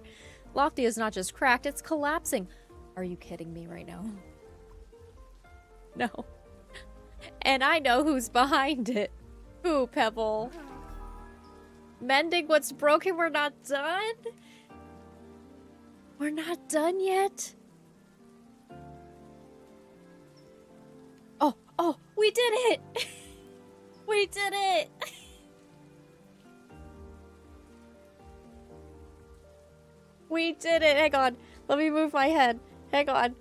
Lofty is not just cracked, it's collapsing. Are you kidding me right now? No. And I know who's behind it. Who, Pebble? Mending what's broken, we're not done? We're not done yet? Oh, we did it! We did it! We did it! Hang on. Let me move my head. Hang on.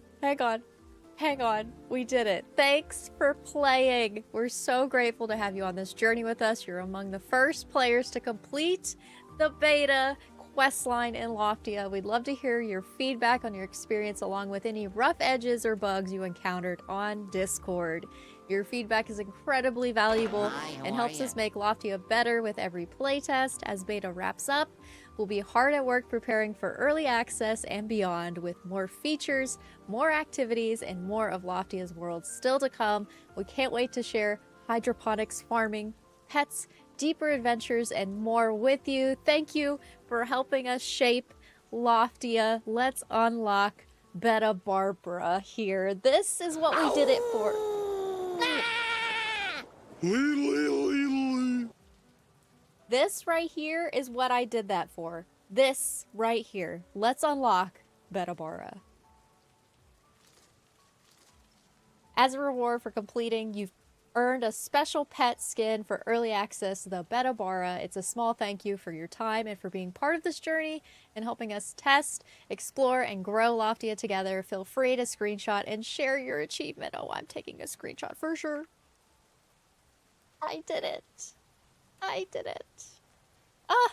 We did it. Thanks for playing. We're so grateful to have you on this journey with us. You're among the first players to complete the beta questline in Loftia. We'd love to hear your feedback on your experience along with any rough edges or bugs you encountered on Discord. Your feedback is incredibly valuable and helps us make Loftia better with every playtest. As beta wraps up, we'll be hard at work preparing for early access and beyond with more features, more activities, and more of Loftia's world still to come. We can't wait to share hydroponics, farming, pets, deeper adventures, and more with you. Thank you for helping us shape Loftia. Let's unlock Beta Barbara here. This is what we did it for. This right here is what I did that for. This right here. Let's unlock Beta Bara. As a reward for completing, you've earned a special pet skin for early access to the Beta Bara. It's a small thank you for your time and for being part of this journey and helping us test, explore, and grow Loftia together. Feel free to screenshot and share your achievement. Oh, I'm taking a screenshot for sure. I did it. I did it. Ah!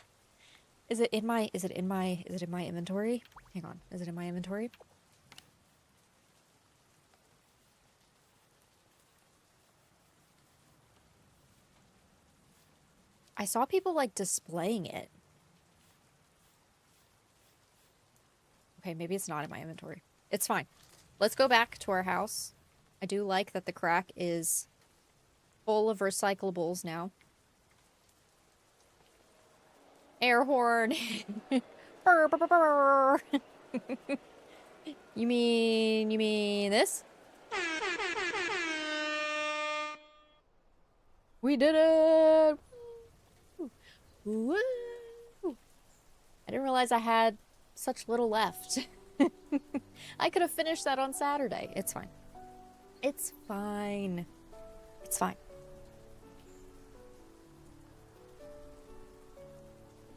Is it in my inventory? Hang on. Is it in my inventory? I saw people like displaying it. Okay, maybe it's not in my inventory. It's fine. Let's go back to our house. I do like that the crack is full of recyclables now. Air horn. Burr, burr, burr, burr. You mean this? We did it! Woo! I didn't realize I had such little left. I could have finished that on Saturday. It's fine. It's fine. It's fine.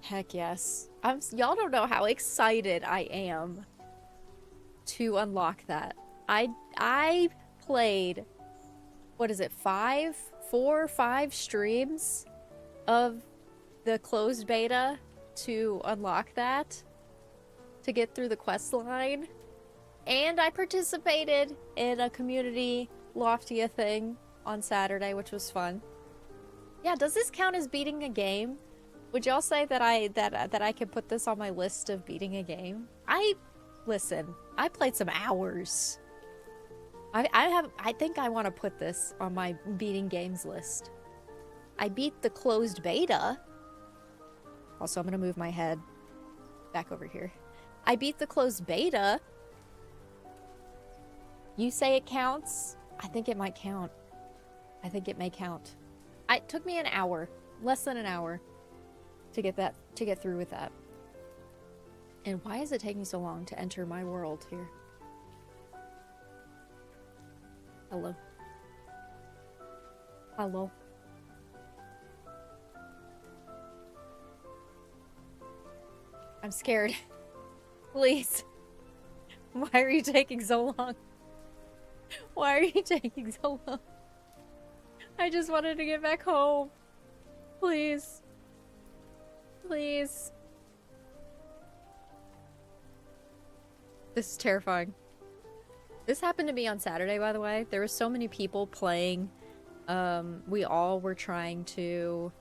Heck yes. Y'all don't know how excited I am to unlock that. I played, what is it, 4 or 5 streams of the closed beta to unlock that, to get through the quest line. And I participated in a community Loftia thing on Saturday, which was fun. Yeah, does this count as beating a game? Would y'all say that I could put this on my list of beating a game? Listen, I played some hours. I think I want to put this on my beating games list. I beat the closed beta. Also, I'm gonna move my head back over here. I beat the closed beta. You say it counts? I think it might count. I think it may count. It took me an hour, less than an hour, to get through with that. And why is it taking so long to enter my world here? Hello. Hello. I'm scared. Please. Why are you taking so long? Why are you taking so long? I just wanted to get back home. Please. Please. This is terrifying. This happened to me on Saturday, by the way. There were so many people playing. We all were trying to...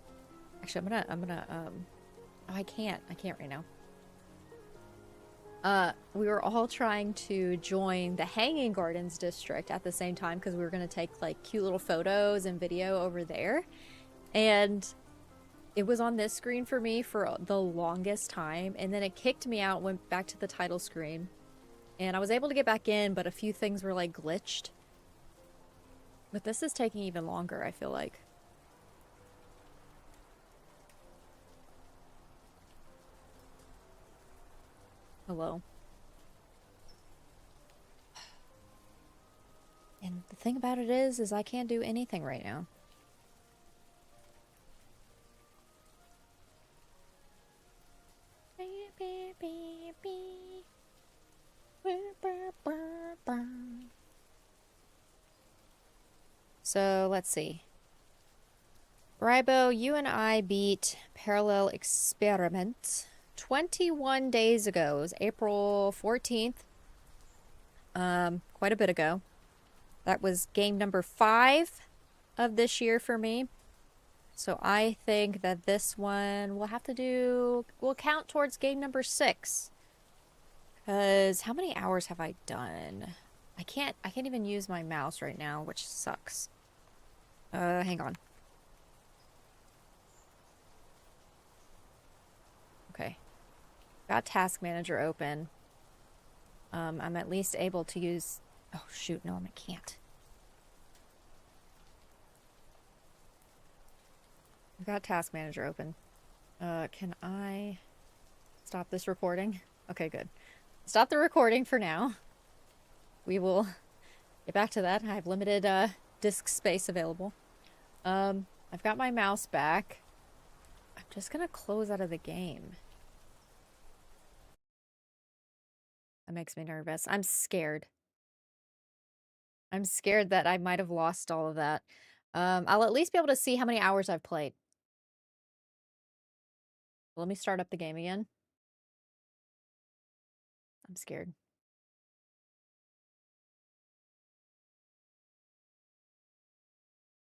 Actually, oh, I can't right now. We were all trying to join the Hanging Gardens district at the same time because we were going to take like cute little photos and video over there. And it was on this screen for me for the longest time. And then it kicked me out, went back to the title screen. And I was able to get back in, but a few things were like glitched. But this is taking even longer, I feel like. Hello. And the thing about it is I can't do anything right now. So let's see. Ribo, you and I beat Parallel Experiment 21 days ago. It was April 14th. Quite a bit ago. That was game number 5 of this year for me. So I think that this one will count towards game number 6. Because how many hours have I done? I can't even use my mouse right now, which sucks. Hang on. Okay. Got Task Manager open. I'm at least able to use... Oh, shoot. No, I can't. I've got Task Manager open. Can I stop this recording? Okay, good. Stop the recording for now. We will get back to that. I have limited disk space available. I've got my mouse back. I'm just gonna close out of the game. That makes me nervous. I'm scared. I'm scared that I might have lost all of that. I'll at least be able to see how many hours I've played. Let me start up the game again. I'm scared.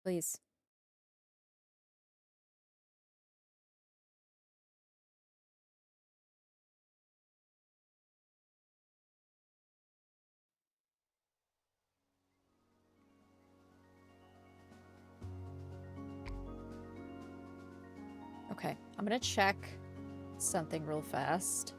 Please. Okay, I'm gonna check something real fast.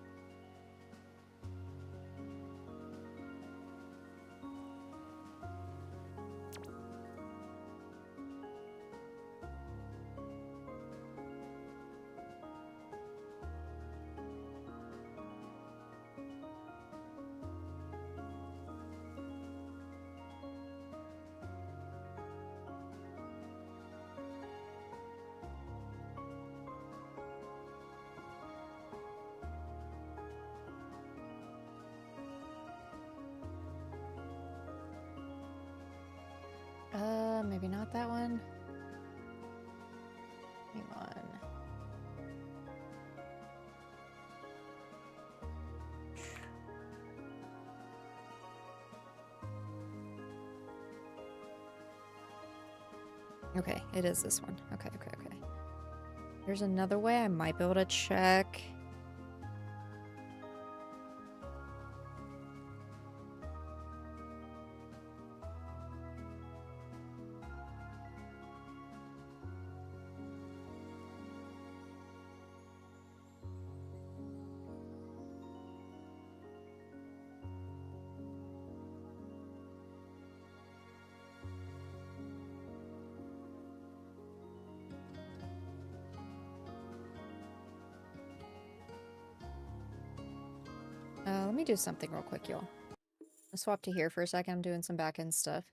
Maybe not that one. Hang on. Okay, it is this one. Okay. There's another way I might be able to check. Let me do something real quick, y'all. I'll swap to here for a second. I'm doing some back-end stuff.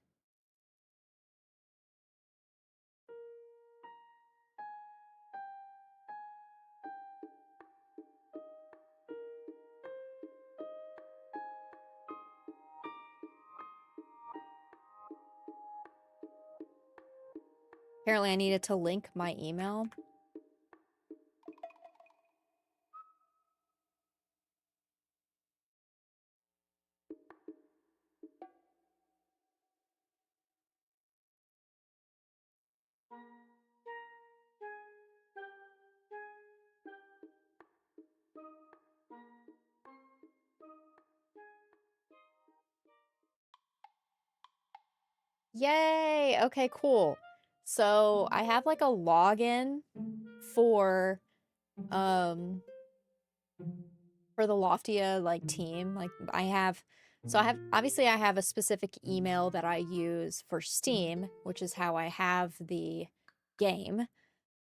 Apparently I needed to link my email. Yay! Okay, cool. So I have like a login for the Loftia like team. Like I have obviously I have a specific email that I use for Steam, which is how I have the game.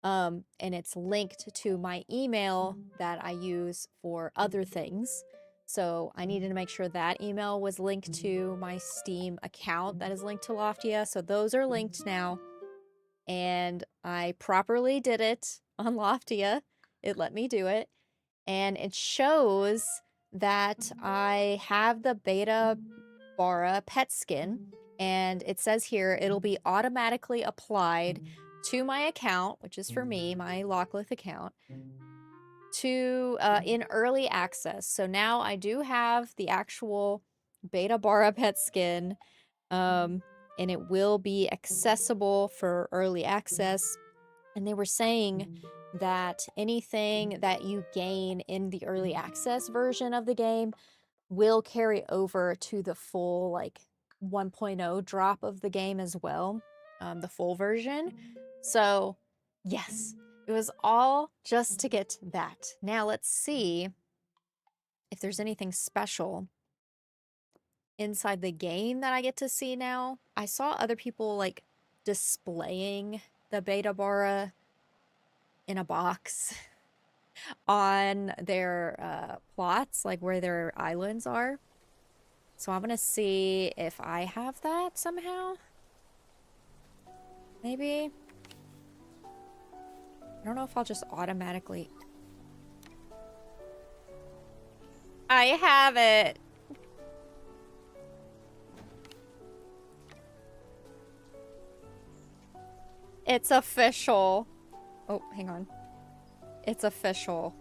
And it's linked to my email that I use for other things. So I needed to make sure that email was linked to my Steam account that is linked to Loftia. So those are linked now. And I properly did it on Loftia. It let me do it. And it shows that I have the Beta Bara pet skin. And it says here it'll be automatically applied to my account, which is for me, my Locklith account, to in early access. So now I do have the actual Beta Bara pet skin, and it will be accessible for early access. And they were saying that anything that you gain in the early access version of the game will carry over to the full like 1.0 drop of the game as well, the full version. So yes, it was all just to get that. Now let's see if there's anything special inside the game that I get to see now. I saw other people like displaying the Beta Bara in a box. on their plots, like where their islands are. So I'm gonna see if I have that somehow. Maybe. I don't know if I'll just automatically... I have it! It's official. Oh, hang on. It's official.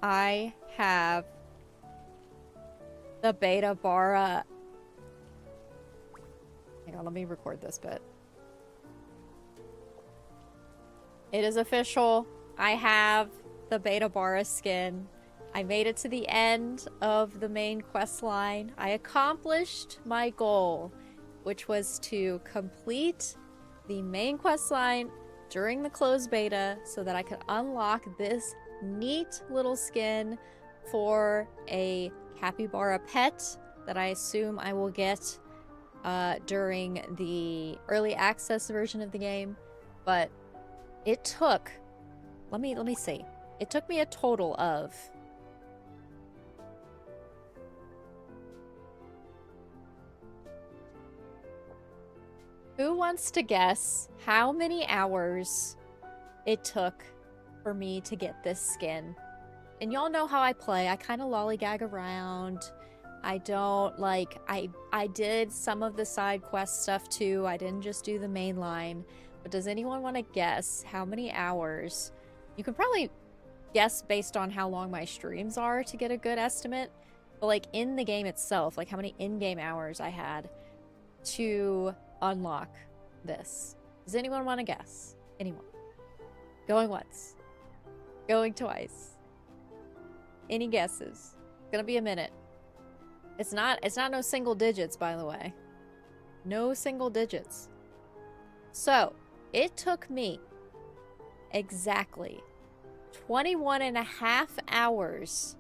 I have the Beta Bara. Hang on, let me record this bit. It is official. I have the Beta Bara skin. I made it to the end of the main quest line. I accomplished my goal, which was to complete the main quest line during the closed beta so that I could unlock this neat little skin for a capybara pet that I assume I will get during the early access version of the game. But it took, let me see. It took me a total of who wants to guess how many hours it took for me to get this skin? And y'all know how I play. I kind of lollygag around. I don't, like, I did some of the side quest stuff too. I didn't just do the main line. But does anyone want to guess how many hours? You can probably guess based on how long my streams are to get a good estimate. But, like, in the game itself, like how many in-game hours I had to unlock this. Does anyone want to guess? Anyone? Going once. Going twice. Any guesses? It's gonna be a minute. It's not no single digits, by the way. No single digits. So, it took me exactly 21 and a half hours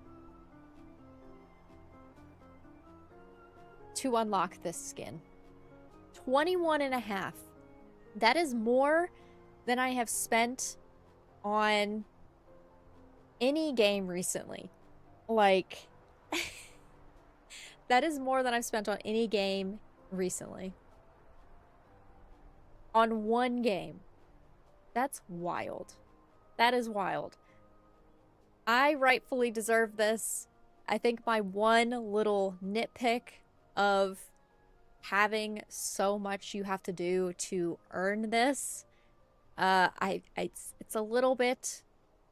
to unlock this skin. 21 and a half. That is more than I have spent on any game recently. Like, that is more than I've spent on any game recently. On one game. That's wild. That is wild. I rightfully deserve this. I think my one little nitpick of having so much you have to do to earn this, it's a little bit,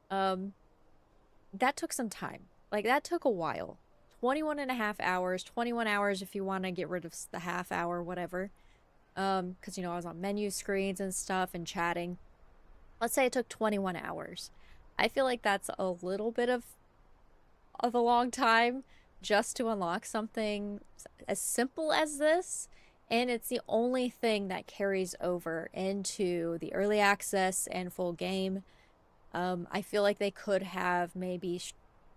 that took some time. Like, that took a while. 21 and a half hours, 21 hours if you want to get rid of the half hour, whatever. Because, you know, I was on menu screens and stuff and chatting. Let's say it took 21 hours. I feel like that's a little bit of a long time just to unlock something as simple as this. And it's the only thing that carries over into the early access and full game. I feel like they could have maybe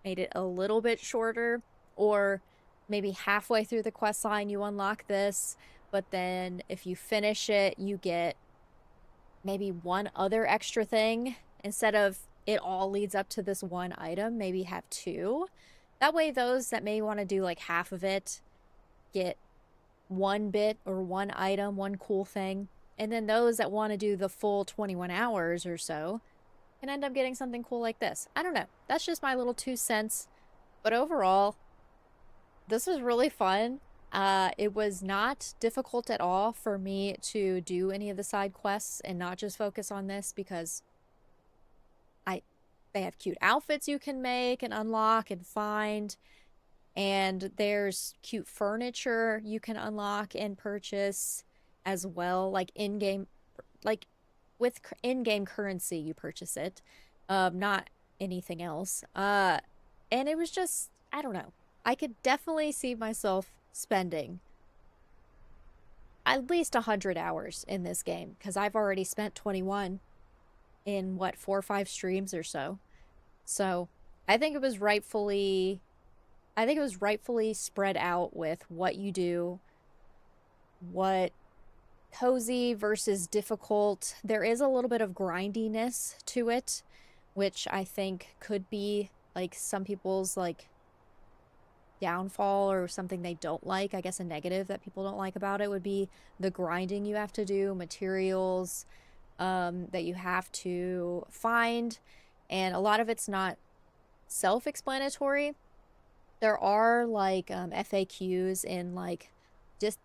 made it a little bit shorter, or maybe halfway through the quest line you unlock this, but then if you finish it, you get maybe one other extra thing instead of it all leads up to this one item. Maybe have two. That way those that may want to do like half of it get one bit or one item, one cool thing. And then those that want to do the full 21 hours or so can end up getting something cool like this. I don't know. That's just my little 2 cents. But overall, this was really fun. It was not difficult at all for me to do any of the side quests and not just focus on this, because they have cute outfits you can make and unlock and find. And there's cute furniture you can unlock and purchase as well. Like in-game, like with in-game currency, you purchase it. Not anything else. And it was just, I don't know. I could definitely see myself spending at least 100 hours in this game, because I've already spent 21 in, what, 4 or 5 streams or so. So I think it was rightfully spread out with what you do, what cozy versus difficult. There is a little bit of grindiness to it, which I think could be like some people's like downfall or something they don't like. I guess a negative that people don't like about it would be the grinding you have to do, materials that you have to find, and a lot of it's not self-explanatory. There are like FAQs in like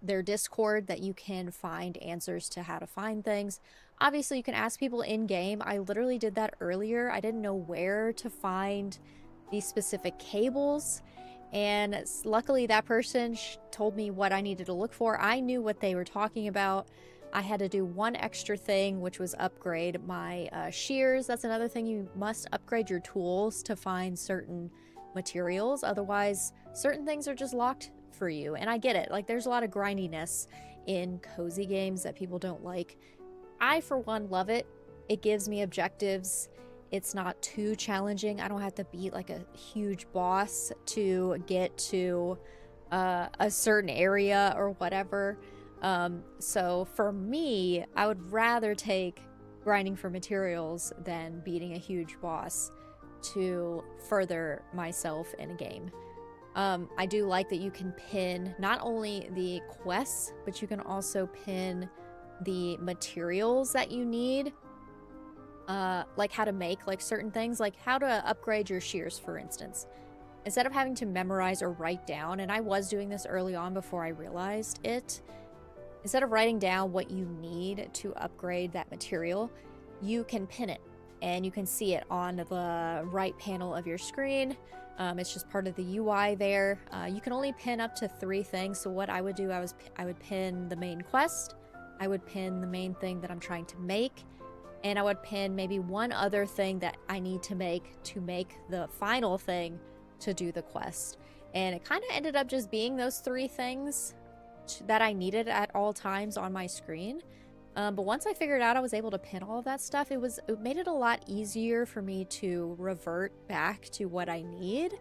their Discord that you can find answers to how to find things. Obviously, you can ask people in game. I literally did that earlier. I didn't know where to find these specific cables, and luckily that person told me what I needed to look for. I knew what they were talking about. I had to do one extra thing, which was upgrade my shears. That's another thing. You must upgrade your tools to find certain materials. Otherwise, certain things are just locked for you. And I get it. Like, there's a lot of grindiness in cozy games that people don't like. I, for one, love it. It gives me objectives. It's not too challenging. I don't have to beat like a huge boss to get to a certain area or whatever. So for me, I would rather take grinding for materials than beating a huge boss to further myself in a game. I do like that you can pin not only the quests, but you can also pin the materials that you need. Like how to make like certain things, like how to upgrade your shears, for instance. Instead of having to memorize or write down, and I was doing this early on before I realized it, instead of writing down what you need to upgrade that material, you can pin it, and you can see it on the right panel of your screen. It's just part of the UI there. You can only pin up to 3 things, so what I would do, I would pin the main quest, I would pin the main thing that I'm trying to make, and I would pin maybe one other thing that I need to make the final thing to do the quest. And it kind of ended up just being those 3 things that I needed at all times on my screen. But once I figured out I was able to pin all of that stuff, it made it a lot easier for me to revert back to what I need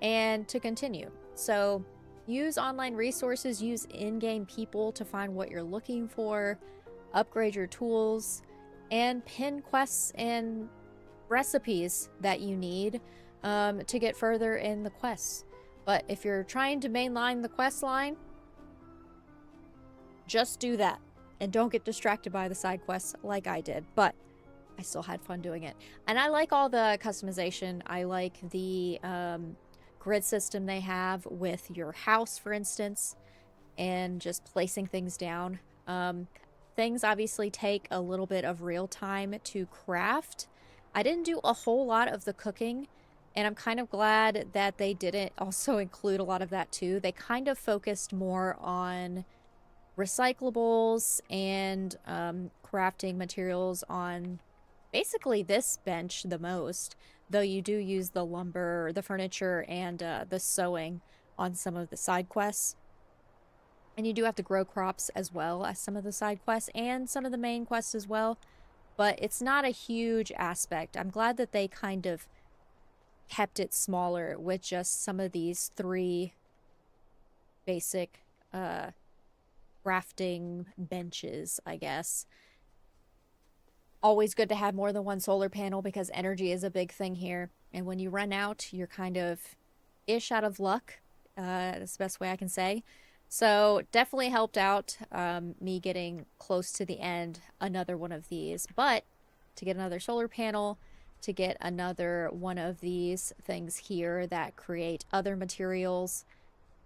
and to continue. So use online resources, use in-game people to find what you're looking for, upgrade your tools, and pin quests and recipes that you need to get further in the quests. But if you're trying to mainline the quest line, just do that. And don't get distracted by the side quests like I did. But I still had fun doing it. And I like all the customization. I like the grid system they have with your house, for instance, and just placing things down. Things obviously take a little bit of real time to craft. I didn't do a whole lot of the cooking, and I'm kind of glad that they didn't also include a lot of that too. They kind of focused more on recyclables and crafting materials on basically this bench the most, though you do use the lumber, the furniture, and the sewing on some of the side quests. And you do have to grow crops as well as some of the side quests and some of the main quests as well. But it's not a huge aspect. I'm glad that they kind of kept it smaller with just some of these 3 basic crafting benches, I guess. Always good to have more than one solar panel because energy is a big thing here. And when you run out, you're kind of ish out of luck. That's the best way I can say. So definitely helped out me getting close to the end, another one of these. But to get another solar panel, to get another one of these things here that create other materials,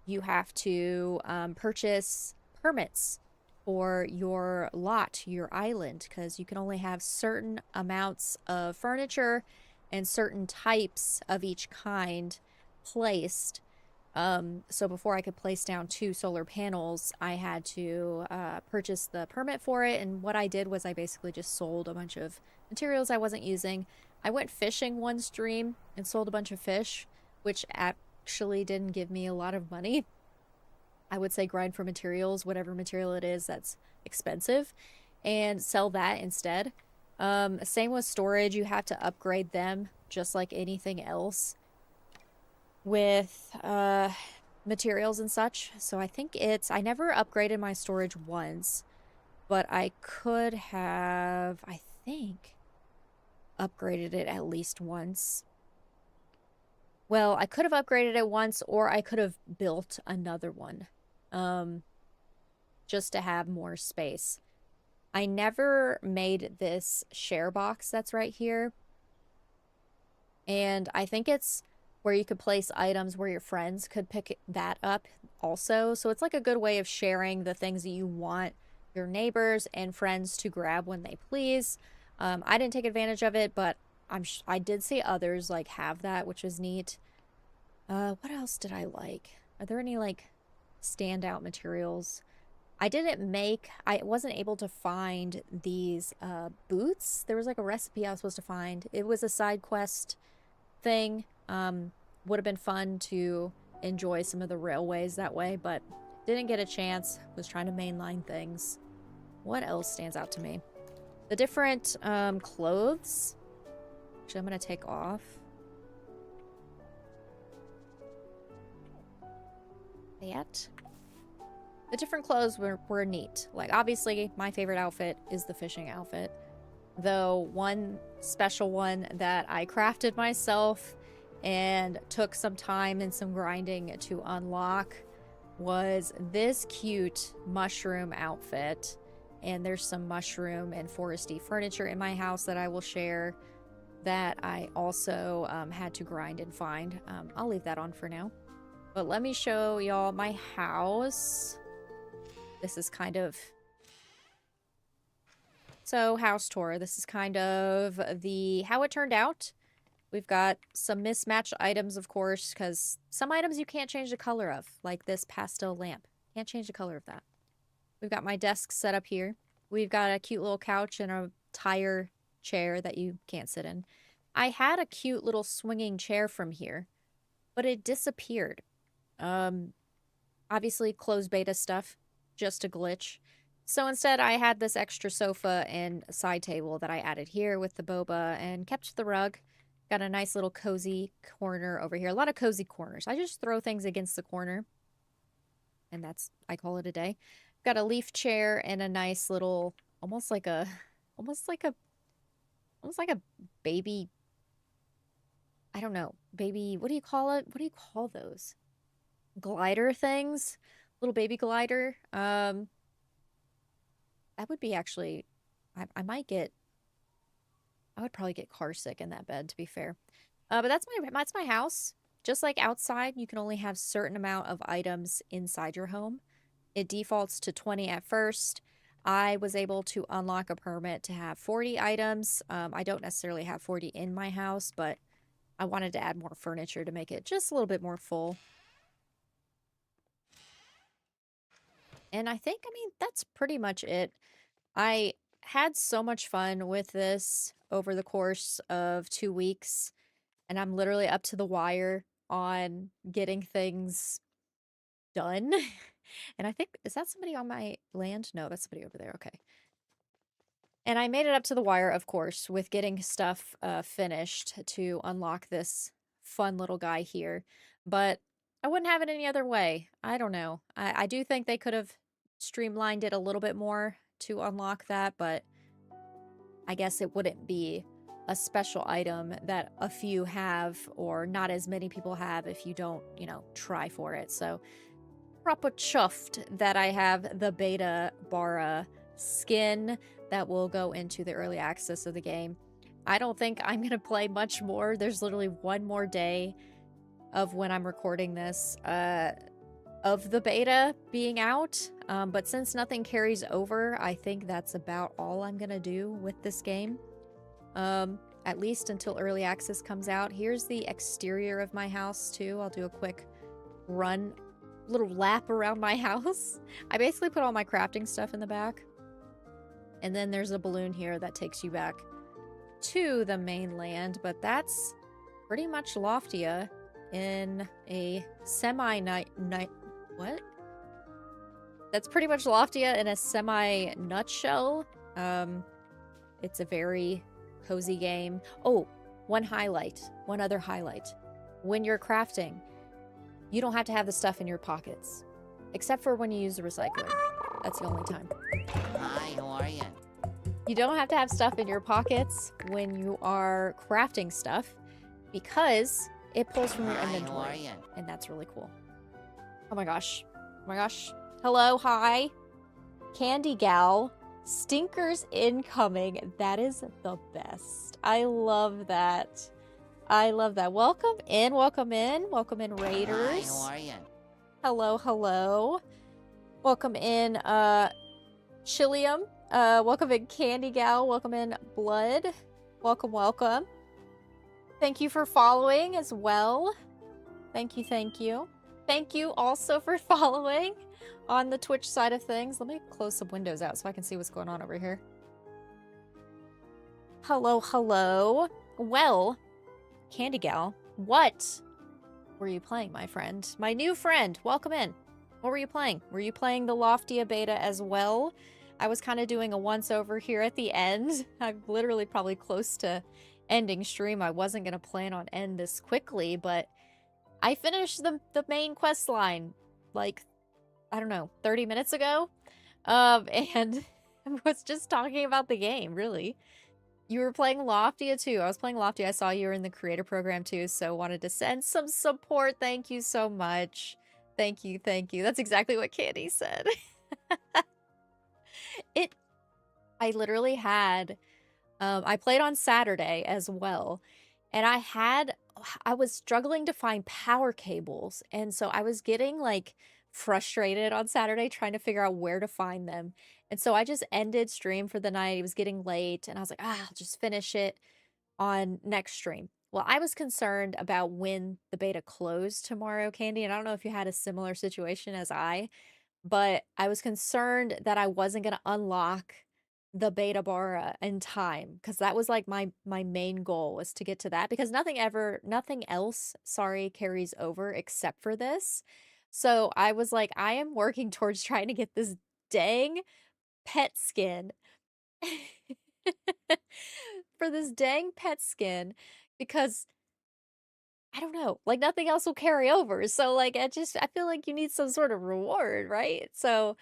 you have to purchase permits for your lot, your island, because you can only have certain amounts of furniture and certain types of each kind placed. So before I could place down 2 solar panels, I had to purchase the permit for it. And what I did was I basically just sold a bunch of materials I wasn't using. I went fishing one stream and sold a bunch of fish, which actually didn't give me a lot of money. I would say grind for materials, whatever material it is that's expensive, and sell that instead. Same with storage. You have to upgrade them just like anything else with materials and such. So I think I never upgraded my storage once, but I could have, I think, upgraded it at least once. Well, I could have upgraded it once, or I could have built another one. Just to have more space. I never made this share box that's right here. And I think it's where you could place items where your friends could pick that up also. So it's like a good way of sharing the things that you want your neighbors and friends to grab when they please. I didn't take advantage of it, but I did see others like have that, which was neat. What else did I like? Are there any like standout materials? I wasn't able to find these boots. There was like a recipe I was supposed to find. It was a side quest thing. Would have been fun to enjoy some of the railways that way, but didn't get a chance. Was trying to mainline things. What else stands out to me? The different clothes. Actually, I'm going to take off. That. The different clothes were neat. Like, obviously, my favorite outfit is the fishing outfit. Though, one special one that I crafted myself and took some time and some grinding to unlock was this cute mushroom outfit. And there's some mushroom and foresty furniture in my house that I will share that I also had to grind and find. I'll leave that on for now. But let me show y'all my house. This is kind of... So, house tour. This is kind of how it turned out. We've got some mismatched items, of course, because some items you can't change the color of, like this pastel lamp. Can't change the color of that. We've got my desk set up here. We've got a cute little couch and a tire chair that you can't sit in. I had a cute little swinging chair from here, but it disappeared. Obviously closed beta stuff, just a glitch. So instead I had this extra sofa and side table that I added here with the boba and kept the rug. Got a nice little cozy corner over here. A lot of cozy corners. I just throw things against the corner. And I call it a day. Got a leaf chair and a nice little, almost like a baby, I don't know, baby, what do you call it? What do you call those? Glider things? Little baby glider. That would be actually, I would probably get car sick in that bed, to be fair. But that's my house. Just like outside, you can only have certain amount of items inside your home. It defaults to 20 at first. I was able to unlock a permit to have 40 items. I don't necessarily have 40 in my house, but I wanted to add more furniture to make it just a little bit more full. And I think, that's pretty much it. I had so much fun with this over the course of 2 weeks, and I'm literally up to the wire on getting things done. And I think, is that somebody on my land? No, that's somebody over there. Okay. And I made it up to the wire, of course, with getting stuff finished to unlock this fun little guy here. But I wouldn't have it any other way. I don't know. I do think they could have streamlined it a little bit more to unlock that, but I guess it wouldn't be a special item that a few have or not as many people have if you don't, try for it. So proper chuffed that I have the beta Bara skin that will go into the early access of the game. I don't think I'm going to play much more. There's literally one more day of when I'm recording this of the beta being out. But since nothing carries over, I think that's about all I'm going to do with this game. At least until early access comes out. Here's the exterior of my house too. I'll do a quick little lap around my house. I basically put all my crafting stuff in the back. And then there's a balloon here that takes you back to the mainland. But that's pretty much Loftia in a what? That's pretty much Loftia in a semi-nutshell. It's a very cozy game. Oh, one other highlight. When you're crafting, you don't have to have the stuff in your pockets. Except for when you use the recycler. That's the only time. Hi, how are you? You don't have to have stuff in your pockets when you are crafting stuff because it pulls from your Hi, how are inventory. you? And that's really cool. Oh my gosh. Oh my gosh. Hello, hi. Candy Gal. Stinkers incoming. That is the best. I love that. I love that. Welcome in, welcome in. Welcome in, Raiders. Hi, how are you? Hello, hello. Welcome in, Chillium. Welcome in, Candy Gal. Welcome in, Blood. Welcome, welcome. Thank you for following as well. Thank you, thank you. Thank you also for following on the Twitch side of things. Let me close some windows out so I can see what's going on over here. Hello, hello. Well, Candy Gal, what were you playing, my friend? My new friend, welcome in. What were you playing? Were you playing the Loftia Beta as well? I was kind of doing a once-over here at the end. I'm literally probably close to ending stream. I wasn't going to plan on end this quickly, but I finished the main quest line, like, I don't know, 30 minutes ago. And I was just talking about the game, really. You were playing Loftia too. I was playing Loftia. I saw you were in the creator program too, so wanted to send some support. Thank you so much. Thank you, thank you. That's exactly what Candy said. I literally had, I played on Saturday as well, and I was struggling to find power cables, and so I was getting like frustrated on Saturday trying to figure out where to find them. And so I just ended stream for the night. It was getting late, and I was like, I'll just finish it on next stream. Well, I was concerned about when the beta closed tomorrow, Candy, and I don't know if you had a similar situation as I, but I was concerned that I wasn't going to unlock the beta bar in time, because that was like my main goal, was to get to that, because nothing else, sorry, carries over except for this. So I was like, I am working towards trying to get this dang pet skin for this dang pet skin, because I don't know, like nothing else will carry over. So like I feel like you need some sort of reward, right? So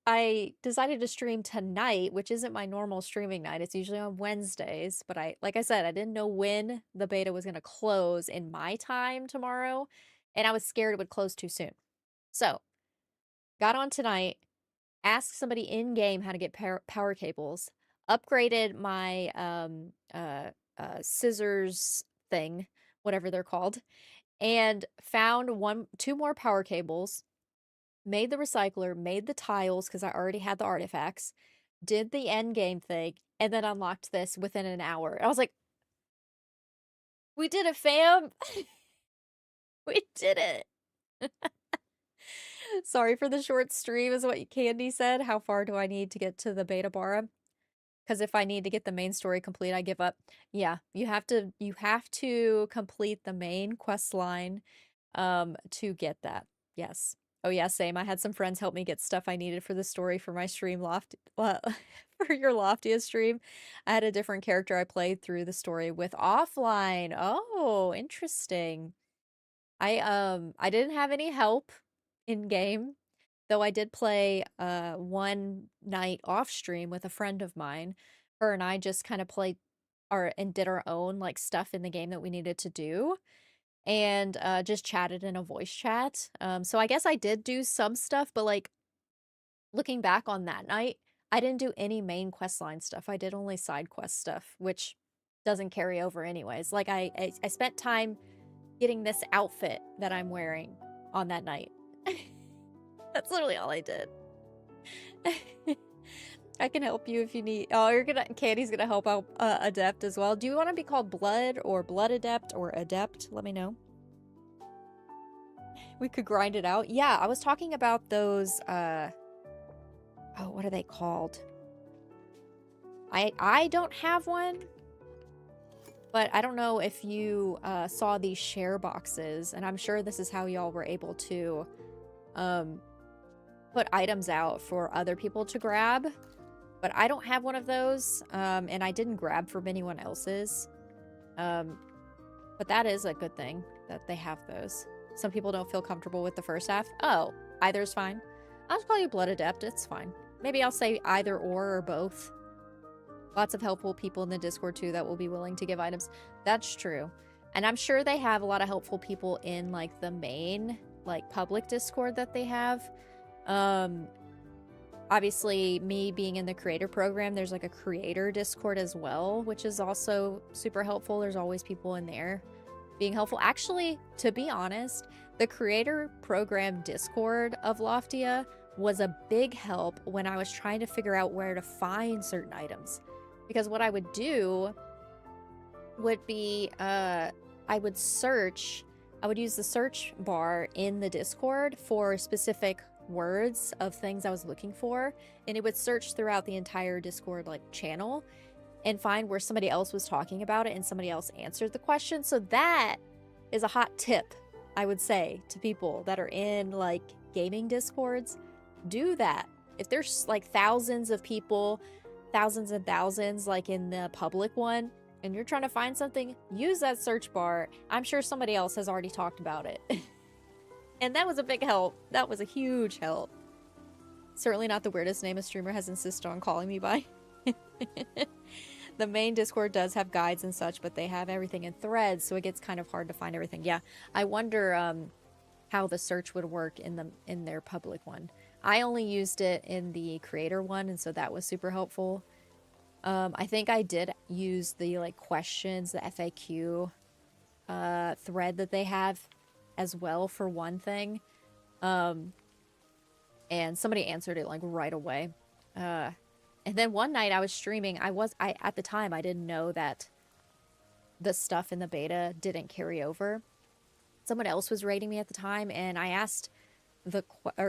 I decided to stream tonight, which isn't my normal streaming night. It's usually on Wednesdays, but like I said, I didn't know when the beta was going to close in my time tomorrow, and I was scared it would close too soon. So, got on tonight, asked somebody in game how to get power cables, upgraded my scissors thing, whatever they're called, and found two more power cables, made the recycler, made the tiles because I already had the artifacts, did the end game thing, and then unlocked this within an hour. I was like, we did it, fam. We did it. Sorry for the short stream is what Candy said. How far do I need to get to the beta bara? Because if I need to get the main story complete, I give up. Yeah, you have to complete the main quest line to get that. Yes. Oh yeah, same. I had some friends help me get stuff I needed for the story for my stream for your Loftia stream. I had a different character I played through the story with offline. Oh, interesting. I didn't have any help in game, though I did play one night off stream with a friend of mine. Her and I just kind of played and did our own like stuff in the game that we needed to do, and just chatted in a voice chat. So I guess I did do some stuff, but like looking back on that night, I didn't do any main questline stuff. I did only side quest stuff, which doesn't carry over anyways. Like I spent time getting this outfit that I'm wearing on that night. That's literally all I did. I can help you if you need. Oh, Candy's gonna help out Adept as well. Do you want to be called Blood or Blood Adept or Adept? Let me know. We could grind it out. Yeah, I was talking about those, oh, what are they called? I don't have one, but I don't know if you saw these share boxes, and I'm sure this is how y'all were able to put items out for other people to grab, but I don't have one of those, and I didn't grab from anyone else's. But that is a good thing that they have those. Some people don't feel comfortable with the first half. Oh, either's fine. I'll just call you Blood Adept. It's fine. Maybe I'll say either or both. Lots of helpful people in the Discord too that will be willing to give items. That's true. And I'm sure they have a lot of helpful people in like the main like public Discord that they have. Obviously me being in the creator program, there's like a creator Discord as well, which is also super helpful. There's always people in there being helpful. Actually, to be honest, the creator program Discord of Loftia was a big help when I was trying to figure out where to find certain items. Because what I would do would be, I would use the search bar in the Discord for specific words of things I was looking for, and it would search throughout the entire Discord like channel and find where somebody else was talking about it and somebody else answered the question. So that is a hot tip, I would say, to people that are in like gaming Discords. Do that. If there's like thousands of people, thousands and thousands like in the public one, and you're trying to find something, use that search bar. I'm sure somebody else has already talked about it. And that was a big help. That was a huge help. Certainly not the weirdest name a streamer has insisted on calling me by. The main Discord does have guides and such, but they have everything in threads, so it gets kind of hard to find everything. Yeah, I wonder how the search would work in their public one. I only used it in the creator one, and so that was super helpful. I think I did use the like questions, the FAQ thread that they have as well for one thing. And somebody answered it like right away. And then one night I was streaming. At the time I didn't know that the stuff in the beta didn't carry over. Someone else was rating me at the time, and I asked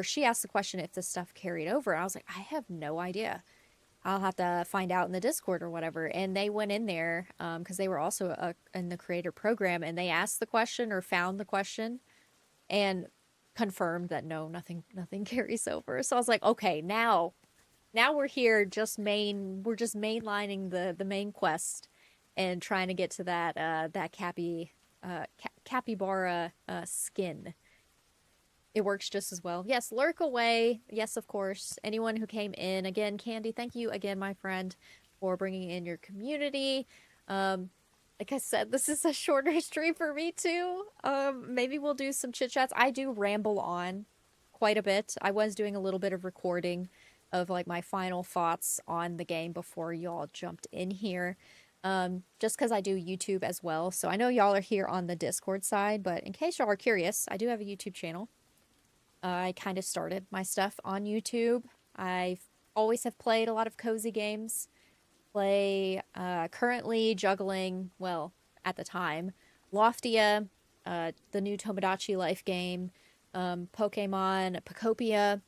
she asked the question if the stuff carried over. And I was like, I have no idea. I'll have to find out in the Discord or whatever. And they went in there because they were also in the creator program, and they asked the question or found the question and confirmed that no, nothing carries over. So I was like, okay, now we're here we're just mainlining the main quest and trying to get to that capybara skin. It works just as well. Yes, lurk away. Yes, of course. Anyone who came in. Again, Candy, thank you again, my friend, for bringing in your community. Like I said, this is a shorter stream for me too. Maybe we'll do some chit chats. I do ramble on quite a bit. I was doing a little bit of recording of like my final thoughts on the game before y'all jumped in here. Just because I do YouTube as well. So I know y'all are here on the Discord side, but in case y'all are curious, I do have a YouTube channel. I kind of started my stuff on YouTube. I always have played a lot of cozy games. Currently juggling, well, at the time, Loftia, the new Tomodachi Life game, Pokemon Pocopia,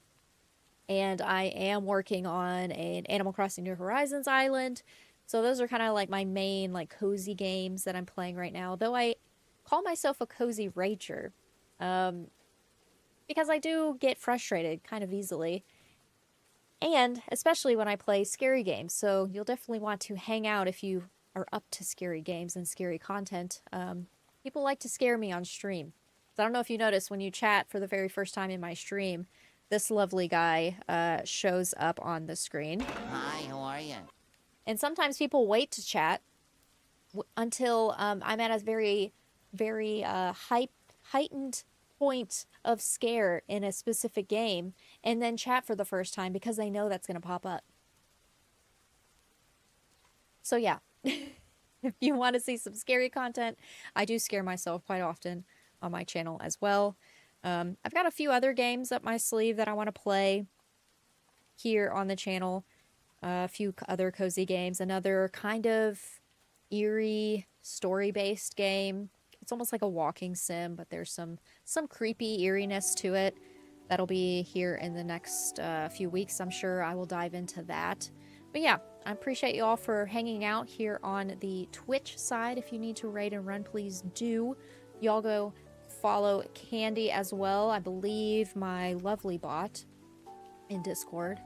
and I am working on an Animal Crossing New Horizons island. So those are kind of like my main like cozy games that I'm playing right now, though I call myself a cozy rager. Because I do get frustrated kind of easily. And especially when I play scary games. So you'll definitely want to hang out if you are up to scary games and scary content. People like to scare me on stream. So I don't know if you noticed when you chat for the very first time in my stream, this lovely guy shows up on the screen. Hi, how are you? And sometimes people wait to chat until I'm at a very, very heightened point of scare in a specific game, and then chat for the first time because they know that's going to pop up. So yeah, if you want to see some scary content, I do scare myself quite often on my channel as well. I've got a few other games up my sleeve that I want to play here on the channel. A few other cozy games, another kind of eerie story-based game. It's almost like a walking sim, but there's some creepy eeriness to it. That'll be here in the next few weeks. I'm sure I will dive into that. But yeah, I appreciate you all for hanging out here on the Twitch side. If you need to raid and run, please do. Y'all go follow Candy as well. I believe my lovely bot in Discord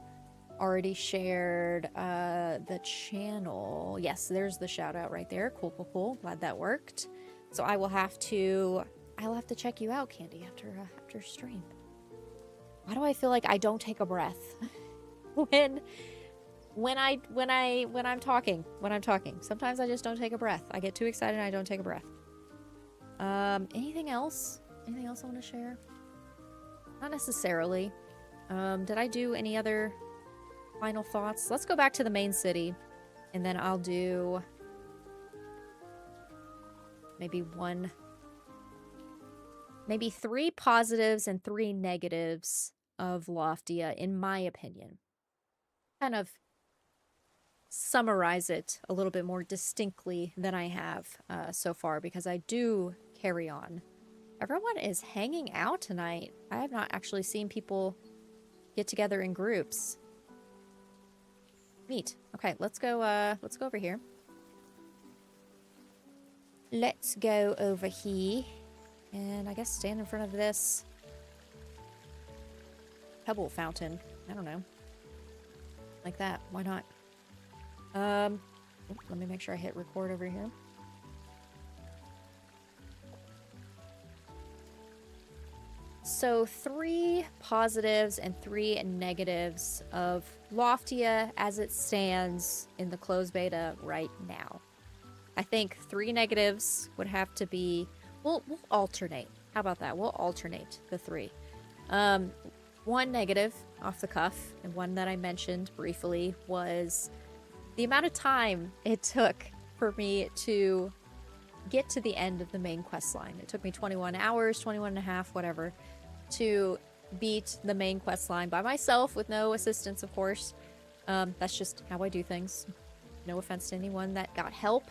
already shared the channel. Yes, there's the shout out right there. Cool, cool, cool. Glad that worked. So I'll have to check you out, Candy, after stream. Why do I feel like I don't take a breath when I'm talking. Sometimes I just don't take a breath. I get too excited and I don't take a breath. Anything else? Anything else I want to share? Not necessarily. Did I do any other final thoughts? Let's go back to the main city, and then I'll do maybe 3 positives and 3 negatives of Loftia, in my opinion. Kind of summarize it a little bit more distinctly than I have so far, because I do carry on. Everyone is hanging out tonight. I have not actually seen people get together in groups. Neat. Okay, let's go over here. Let's go over here. And I guess stand in front of this pebble fountain. I don't know. Like that. Why not? Let me make sure I hit record over here. So 3 positives and 3 negatives of Loftia as it stands in the closed beta right now. I think 3 negatives would have to be... We'll alternate. How about that? We'll alternate the 3. 1 negative off the cuff, and one that I mentioned briefly, was the amount of time it took for me to get to the end of the main quest line. It took me 21 hours, 21 and a half, whatever, to beat the main quest line by myself with no assistance, of course. That's just how I do things. No offense to anyone that got help.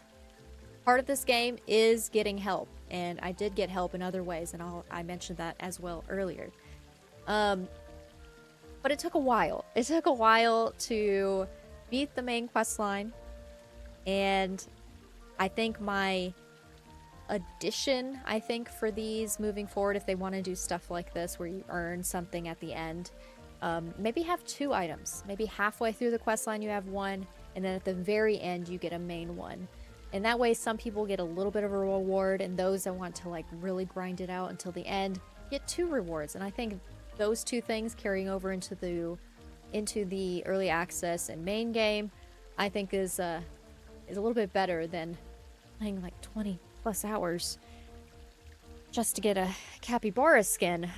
Part of this game is getting help, and I did get help in other ways, and I mentioned that as well earlier. But it took a while. It took a while to beat the main quest line, and I think my addition, for these moving forward, if they want to do stuff like this where you earn something at the end, maybe have 2 items. Maybe halfway through the quest line you have 1, and then at the very end you get a main one. And that way some people get a little bit of a reward, and those that want to like really grind it out until the end get 2 rewards. And I think those 2 things carrying over into the early access and main game, I think is a little bit better than playing like 20 plus hours just to get a capybara skin.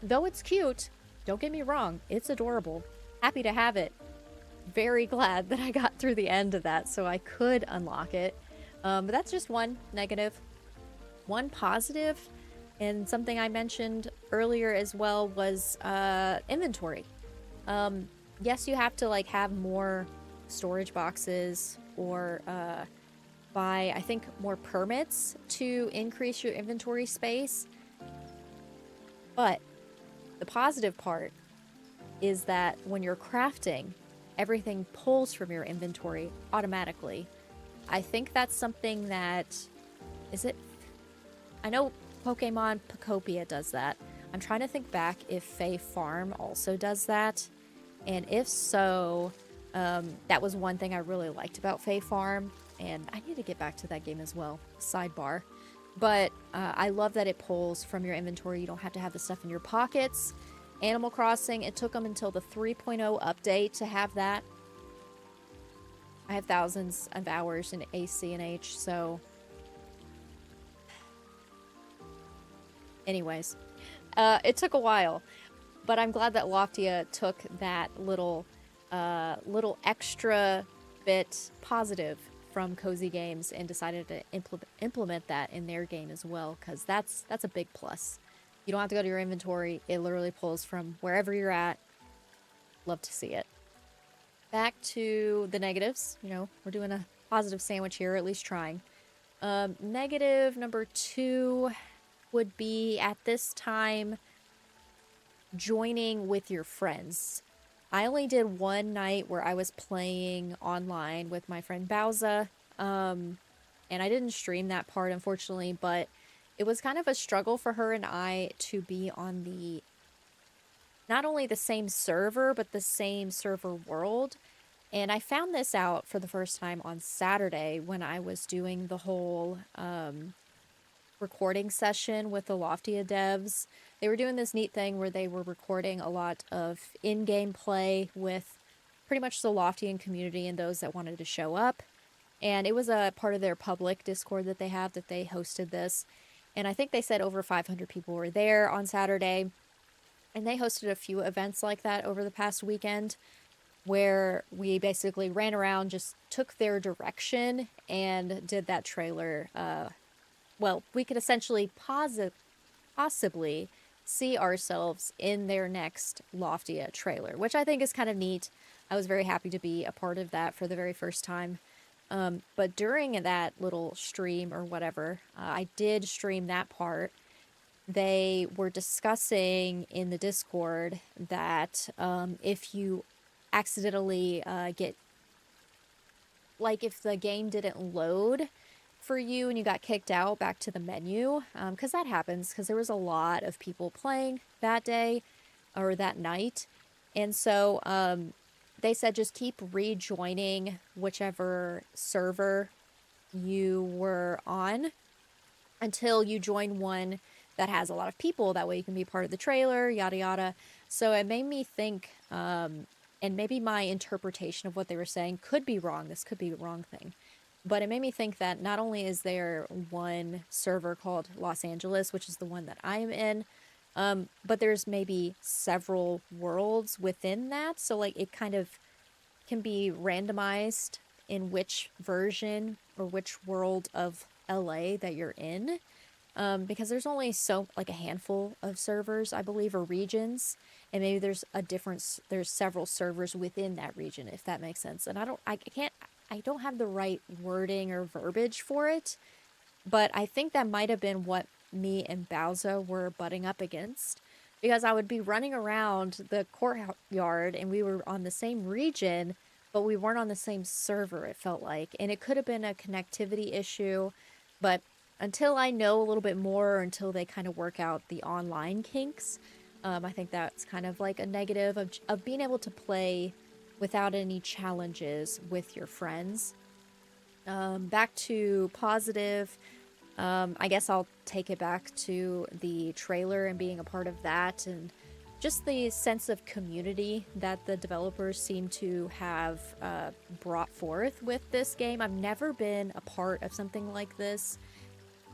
Though it's cute, don't get me wrong, it's adorable. Happy to have it. Very glad that I got through the end of that so I could unlock it. But that's just 1 negative. 1 positive, and something I mentioned earlier as well, was inventory. Yes, you have to like have more storage boxes or buy, I think, more permits to increase your inventory space. But the positive part is that when you're crafting, everything pulls from your inventory automatically. I think that's something that... Is it... I know Pokemon Pocopia does that. I'm trying to think back if Fae Farm also does that. And if so, that was one thing I really liked about Fae Farm. And I need to get back to that game as well. Sidebar. But I love that it pulls from your inventory. You don't have to have the stuff in your pockets. Animal Crossing, it took them until the 3.0 update to have that. I have thousands of hours in AC and H, so... Anyways, it took a while, but I'm glad that Loftia took that little extra bit positive from Cozy Games and decided to implement that in their game as well, because that's a big plus. You don't have to go to your inventory. It literally pulls from wherever you're at. Love to see it. Back to the negatives. You know, we're doing a positive sandwich here, at least trying. Negative number 2 would be, at this time, joining with your friends. I only did 1 night where I was playing online with my friend Bowza, and I didn't stream that part, unfortunately, but it was kind of a struggle for her and I to be on the, not only the same server, but the same server world. And I found this out for the first time on Saturday when I was doing the whole recording session with the Loftia devs. They were doing this neat thing where they were recording a lot of in-game play with pretty much the Loftian community and those that wanted to show up. And it was a part of their public Discord that they have that they hosted this. And I think they said over 500 people were there on Saturday. And they hosted a few events like that over the past weekend where we basically ran around, just took their direction and did that trailer. Well, we could essentially possibly see ourselves in their next Loftia trailer, which I think is kind of neat. I was very happy to be a part of that for the very first time. But during that little stream or whatever, I did stream that part. They were discussing in the Discord that if you accidentally get, like if the game didn't load for you and you got kicked out back to the menu, because that happens, because there was a lot of people playing that day or that night. And so they said just keep rejoining whichever server you were on until you join one that has a lot of people. That way you can be part of the trailer, yada yada. So it made me think, and maybe my interpretation of what they were saying could be wrong. This could be the wrong thing. But it made me think that not only is there one server called Los Angeles, which is the one that I'm in, but there's maybe several worlds within that. So like it kind of can be randomized in which version or which world of LA that you're in. Because there's only like a handful of servers, I believe, or regions, and maybe there's several servers within that region, if that makes sense. And I don't have the right wording or verbiage for it, but I think that might have been what me and Bowser were butting up against, because I would be running around the courtyard and we were on the same region, but we weren't on the same server, it felt like, and it could have been a connectivity issue, but until I know a little bit more, until they kind of work out the online kinks, I think that's kind of like a negative of being able to play without any challenges with your friends. Back to positive, I guess I'll take it back to the trailer and being a part of that, and just the sense of community that the developers seem to have brought forth with this game. I've never been a part of something like this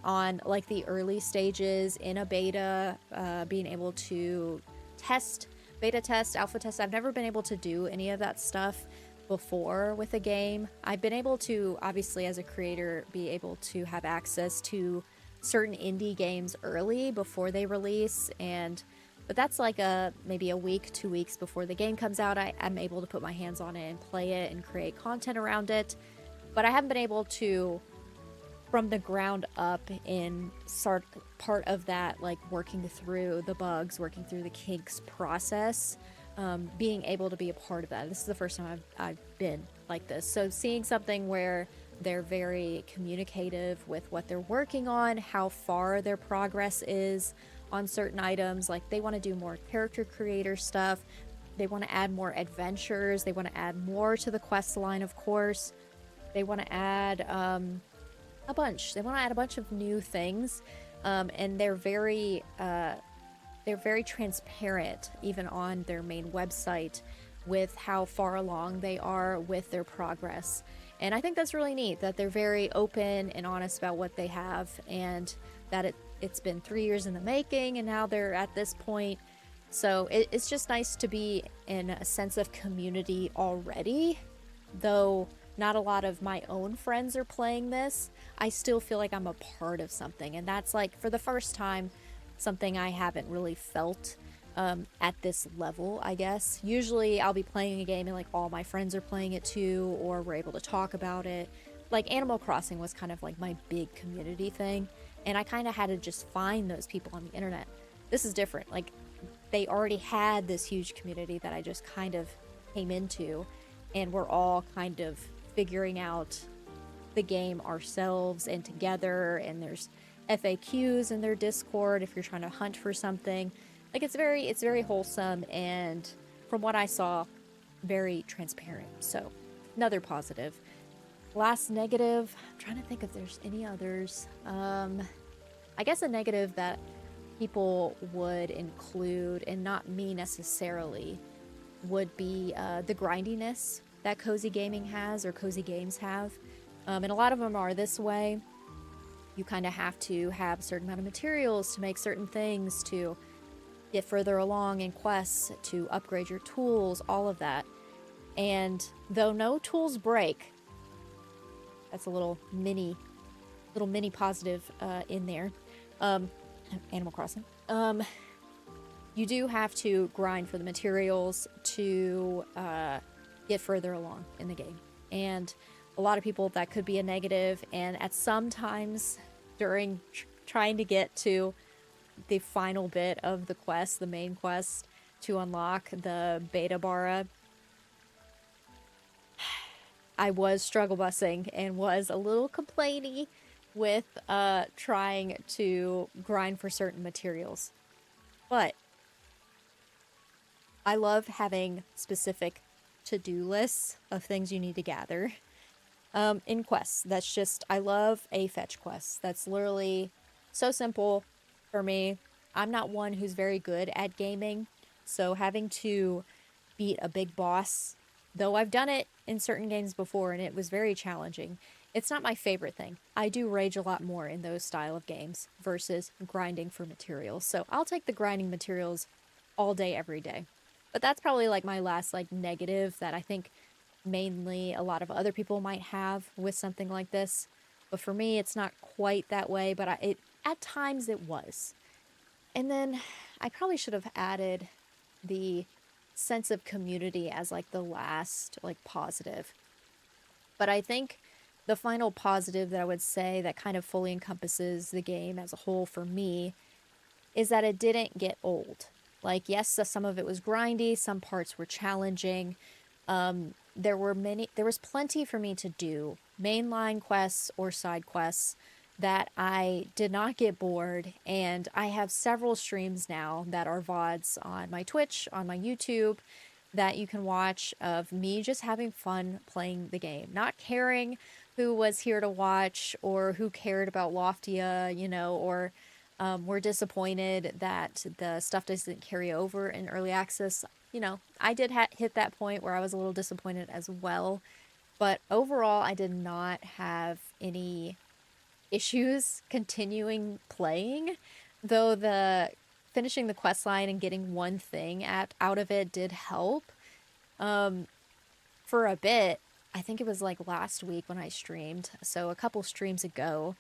on like the early stages in a beta, being able to beta test, alpha test. I've never been able to do any of that stuff before with a game. I've been able to, obviously as a creator, be able to have access to certain indie games early before they release, but that's like maybe a week, 2 weeks before the game comes out. I'm able to put my hands on it and play it and create content around it, but I haven't been able to from the ground up in part of that, like working through the bugs, working through the kinks process, being able to be a part of that. This is the first time I've been like this. So seeing something where they're very communicative with what they're working on, how far their progress is on certain items, like they want to do more character creator stuff, they want to add more adventures, they want to add more to the quest line, of course, they want to add a bunch of new things, and they're very transparent even on their main website with how far along they are with their progress. And I think that's really neat that they're very open and honest about what they have, and that it's been 3 years in the making and now they're at this point. So it's just nice to be in a sense of community already, though not a lot of my own friends are playing this. I still feel like I'm a part of something, and that's like, for the first time, something I haven't really felt at this level, I guess. Usually I'll be playing a game and like all my friends are playing it too, or we're able to talk about it. Like Animal Crossing was kind of like my big community thing, and I kind of had to just find those people on the internet. This is different. Like they already had this huge community that I just kind of came into, and we're all kind of figuring out the game ourselves and together, and there's FAQs in their Discord if you're trying to hunt for something. Like it's very wholesome, and from what I saw, very transparent. So another positive. Last negative, I'm trying to think if there's any others. I guess a negative that people would include, and not me necessarily, would be the grindiness that cozy gaming has, or cozy games have. And a lot of them are this way. You kind of have to have a certain amount of materials to make certain things, to get further along in quests, to upgrade your tools, all of that. And though no tools break, that's a little mini positive in there. Animal Crossing. You do have to grind for the materials to get further along in the game. And a lot of people, that could be a negative. And at some times during trying to get to the final bit of the quest, the main quest, to unlock the beta bara, I was struggle bussing and was a little complainy with trying to grind for certain materials. But I love having specific to-do lists of things you need to gather in quests. That's just, I love a fetch quest. That's literally so simple for me. I'm not one who's very good at gaming, so having to beat a big boss, though I've done it in certain games before and it was very challenging, it's not my favorite thing. I do rage a lot more in those style of games versus grinding for materials. So I'll take the grinding materials all day, every day. But that's probably like my last like negative that I think mainly a lot of other people might have with something like this. But for me, it's not quite that way, but at times it was. And then I probably should have added the sense of community as like the last like positive. But I think the final positive that I would say that kind of fully encompasses the game as a whole for me is that it didn't get old. Like, yes, some of it was grindy, some parts were challenging. There was plenty for me to do, mainline quests or side quests, that I did not get bored. And I have several streams now that are VODs on my Twitch, on my YouTube, that you can watch of me just having fun playing the game, not caring who was here to watch or who cared about Loftia, or were disappointed that the stuff doesn't carry over in early access. I did hit that point where I was a little disappointed as well. But overall, I did not have any issues continuing playing, though the finishing the quest line and getting one thing out of it did help. For a bit, I think it was like last week when I streamed, so a couple streams ago,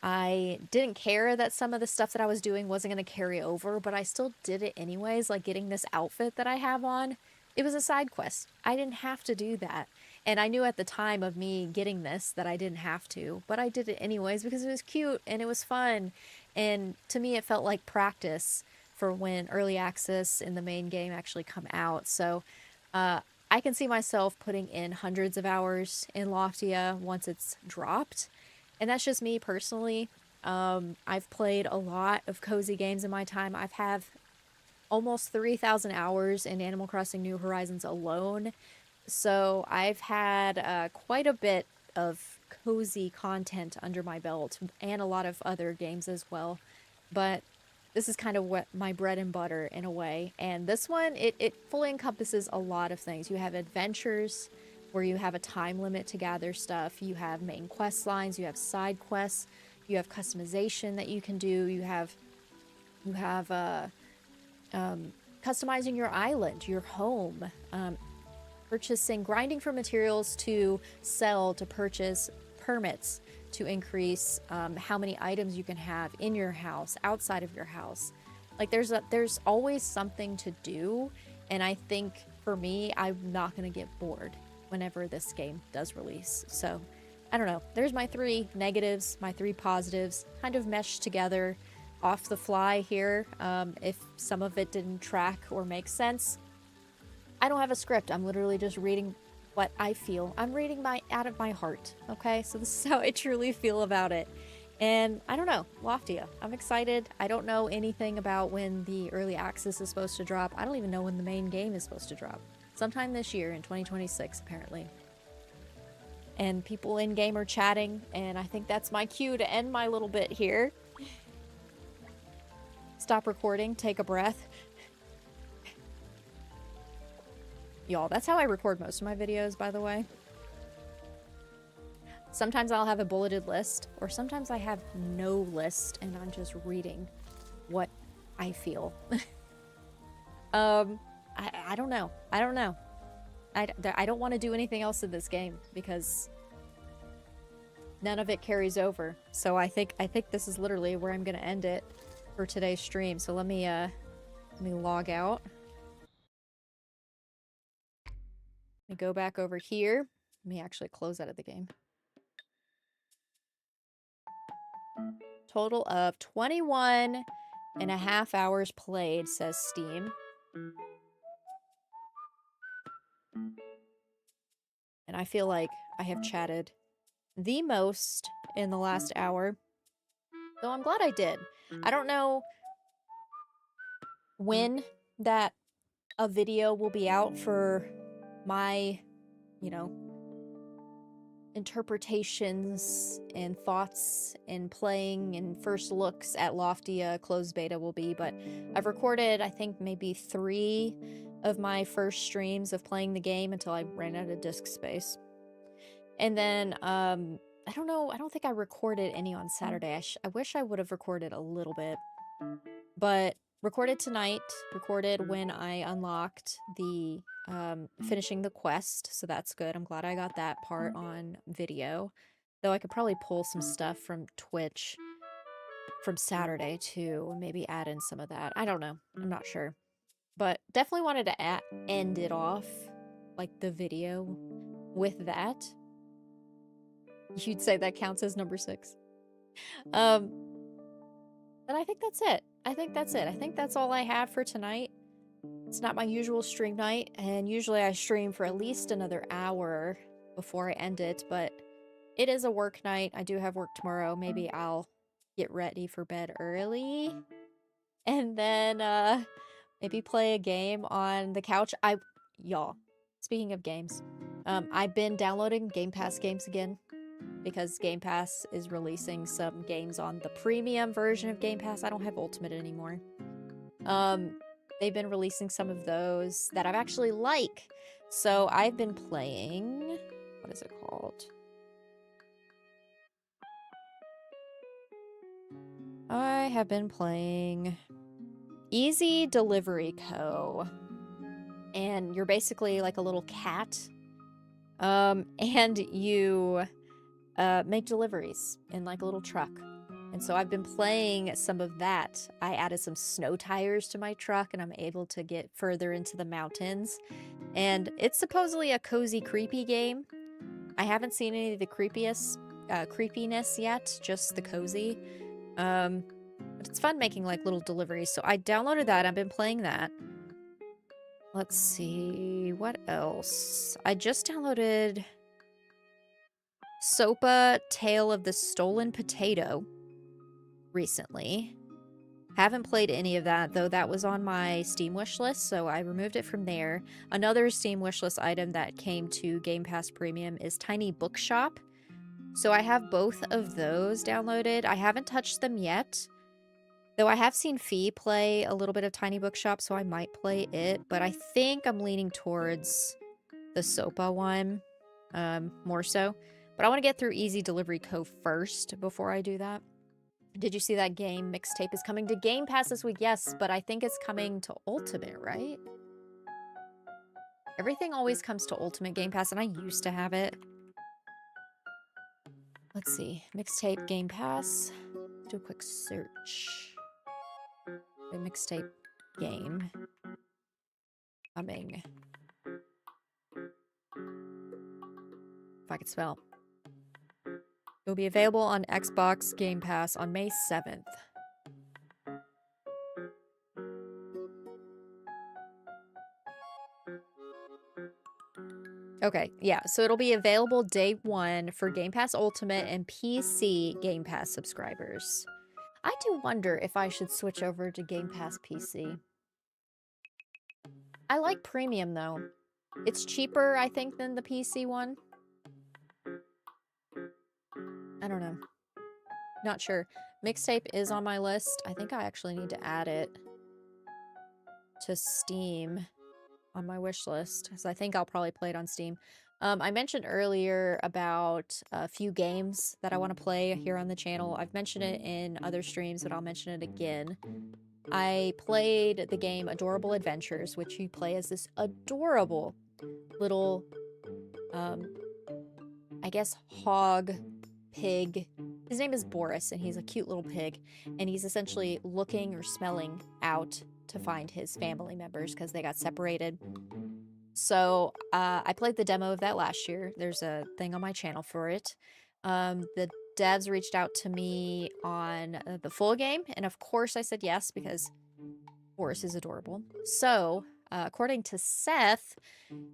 I didn't care that some of the stuff that I was doing wasn't going to carry over, but I still did it anyways, like getting this outfit that I have on. It was a side quest. I didn't have to do that. And I knew at the time of me getting this that I didn't have to, but I did it anyways because it was cute and it was fun. And to me, it felt like practice for when early access in the main game actually come out. So I can see myself putting in hundreds of hours in Loftia once it's dropped. And that's just me personally. I've played a lot of cozy games in my time. I've had almost 3,000 hours in Animal Crossing New Horizons alone. So I've had quite a bit of cozy content under my belt, and a lot of other games as well. But this is kind of what my bread and butter in a way. And this one, it fully encompasses a lot of things. You have adventures where you have a time limit to gather stuff. You have main quest lines, you have side quests, you have customization that you can do. You have customizing your island, your home, grinding for materials to sell, to purchase permits to increase how many items you can have in your house, outside of your house. Like there's always something to do, and I think for me, I'm not gonna get bored whenever this game does release. So I don't know, there's my 3 negatives, my 3 positives, kind of meshed together off the fly here. If some of it didn't track or make sense, I don't have a script. I'm literally just reading what I feel. I'm reading out of my heart, okay? So this is how I truly feel about it. And I don't know, Loftia, I'm excited. I don't know anything about when the early access is supposed to drop. I don't even know when the main game is supposed to drop. Sometime this year in 2026, apparently. And people in game are chatting, and I think that's my cue to end my little bit here. Stop recording, take a breath. Y'all, that's how I record most of my videos, by the way. Sometimes I'll have a bulleted list, or sometimes I have no list and I'm just reading what I feel. I don't know. I don't know. I don't want to do anything else in this game because none of it carries over. So I think this is literally where I'm gonna end it for today's stream. So let me log out. Let me go back over here. Let me actually close out of the game. Total of 21 and a half hours played, says Steam. And I feel like I have chatted the most in the last hour. So I'm glad I did. I don't know when that a video will be out for my, you know, interpretations and thoughts and playing and first looks at Loftia Closed Beta will be, but I've recorded, I think, maybe 3 of my first streams of playing the game until I ran out of disk space. And then, I don't know, I don't think I recorded any on Saturday. I wish I would have recorded a little bit. But recorded tonight, recorded when I unlocked the finishing the quest, so that's good. I'm glad I got that part on video. Though I could probably pull some stuff from Twitch from Saturday too, and maybe add in some of that. I don't know. I'm not sure. But definitely wanted to end it off, like the video, with that. You'd say that counts as number 6. But I think that's it. I think that's all I have for tonight. It's not my usual stream night, and usually I stream for at least another hour before I end it, but it is a work night. I do have work tomorrow. Maybe I'll get ready for bed early, and then, maybe play a game on the couch. Y'all, speaking of games, I've been downloading Game Pass games again, because Game Pass is releasing some games on the premium version of Game Pass. I don't have Ultimate anymore. They've been releasing some of those that I've actually like. So I've been playing... What is it called? I have been playing Easy Delivery Co. And you're basically like a little cat. And you make deliveries in like a little truck. And so I've been playing some of that. I added some snow tires to my truck and I'm able to get further into the mountains. And it's supposedly a cozy, creepy game. I haven't seen any of the creepiness yet, just the cozy. But it's fun making like little deliveries. So I downloaded that. I've been playing that. Let's see, what else? I just downloaded Sopa Tale of the Stolen Potato recently. Haven't played any of that, though that was on my Steam wishlist, so I removed it from there. Another Steam wishlist item that came to Game Pass Premium is Tiny Bookshop. So I have both of those downloaded. I haven't touched them yet, though I have seen Fee play a little bit of Tiny Bookshop, so I might play it, but I think I'm leaning towards the Sopa one more so. But I want to get through Easy Delivery Co. first before I do that. Did you see that game Mixtape is coming to Game Pass this week? Yes, but I think it's coming to Ultimate, right? Everything always comes to Ultimate Game Pass, and I used to have it. Let's see. Mixtape Game Pass. Let's do a quick search. The Mixtape game. Coming. If I could spell. It will be available on Xbox Game Pass on May 7th. Okay, yeah, so it'll be available day 1 for Game Pass Ultimate and PC Game Pass subscribers. I do wonder if I should switch over to Game Pass PC. I like Premium, though. It's cheaper, I think, than the PC one. I don't know. Not sure. Mixtape is on my list. I think I actually need to add it to Steam. on my wish list, so I think I'll probably play it on Steam. I mentioned earlier about a few games that I want to play here on the channel. I've mentioned it in other streams, but I'll mention it again. I played the game Adorable Adventures, which you play as this adorable little, I guess, hog, pig. His name is Boris, and he's a cute little pig, and he's essentially looking or smelling out to find his family members because they got separated. So I played the demo of that last year. There's a thing on my channel for it. The devs reached out to me on the full game, and of course I said yes because Boris is adorable. So according to Seth,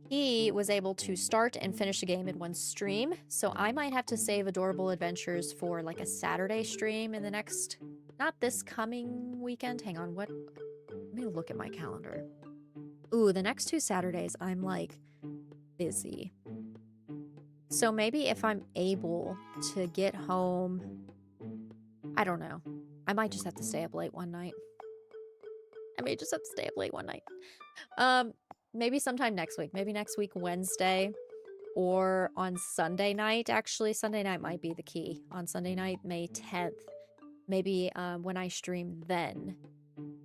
he was able to start and finish the game in one stream. So I might have to save Adorable Adventures for like a Saturday stream in the next, not this coming weekend. Hang on, what? Let me look at my calendar. Ooh, the next 2 Saturdays, I'm like busy. So maybe if I'm able to get home, I don't know. I might just have to stay up late one night. I may just have to stay up late one night. Maybe sometime next week. Maybe next week, Wednesday, or on Sunday night. Actually, Sunday night might be the key. On Sunday night, May 10th. Maybe when I stream then,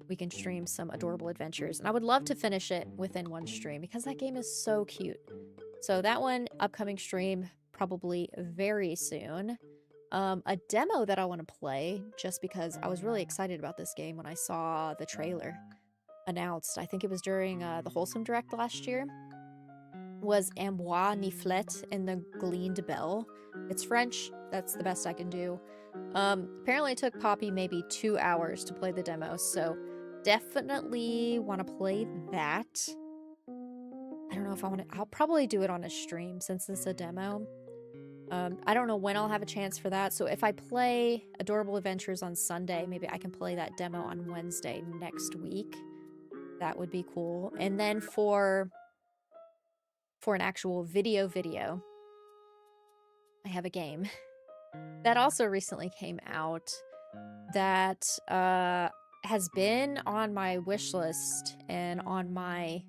we can stream some Adorable Adventures. And I would love to finish it within one stream because that game is so cute. So that one, upcoming stream, probably very soon. A demo that I want to play, just because I was really excited about this game when I saw the trailer announced. I think it was during the Wholesome Direct last year. Was Amboise Niflet in the Gleaned Bell. It's French. That's the best I can do. Apparently it took Poppy maybe 2 hours to play the demo, so definitely want to play that. I don't know if I want to. I'll probably do it on a stream since it's a demo. I don't know when I'll have a chance for that, so if I play Adorable Adventures on Sunday, maybe I can play that demo on Wednesday next week. That would be cool. And then for an actual video, I have a game that also recently came out that has been on my wish list and on my...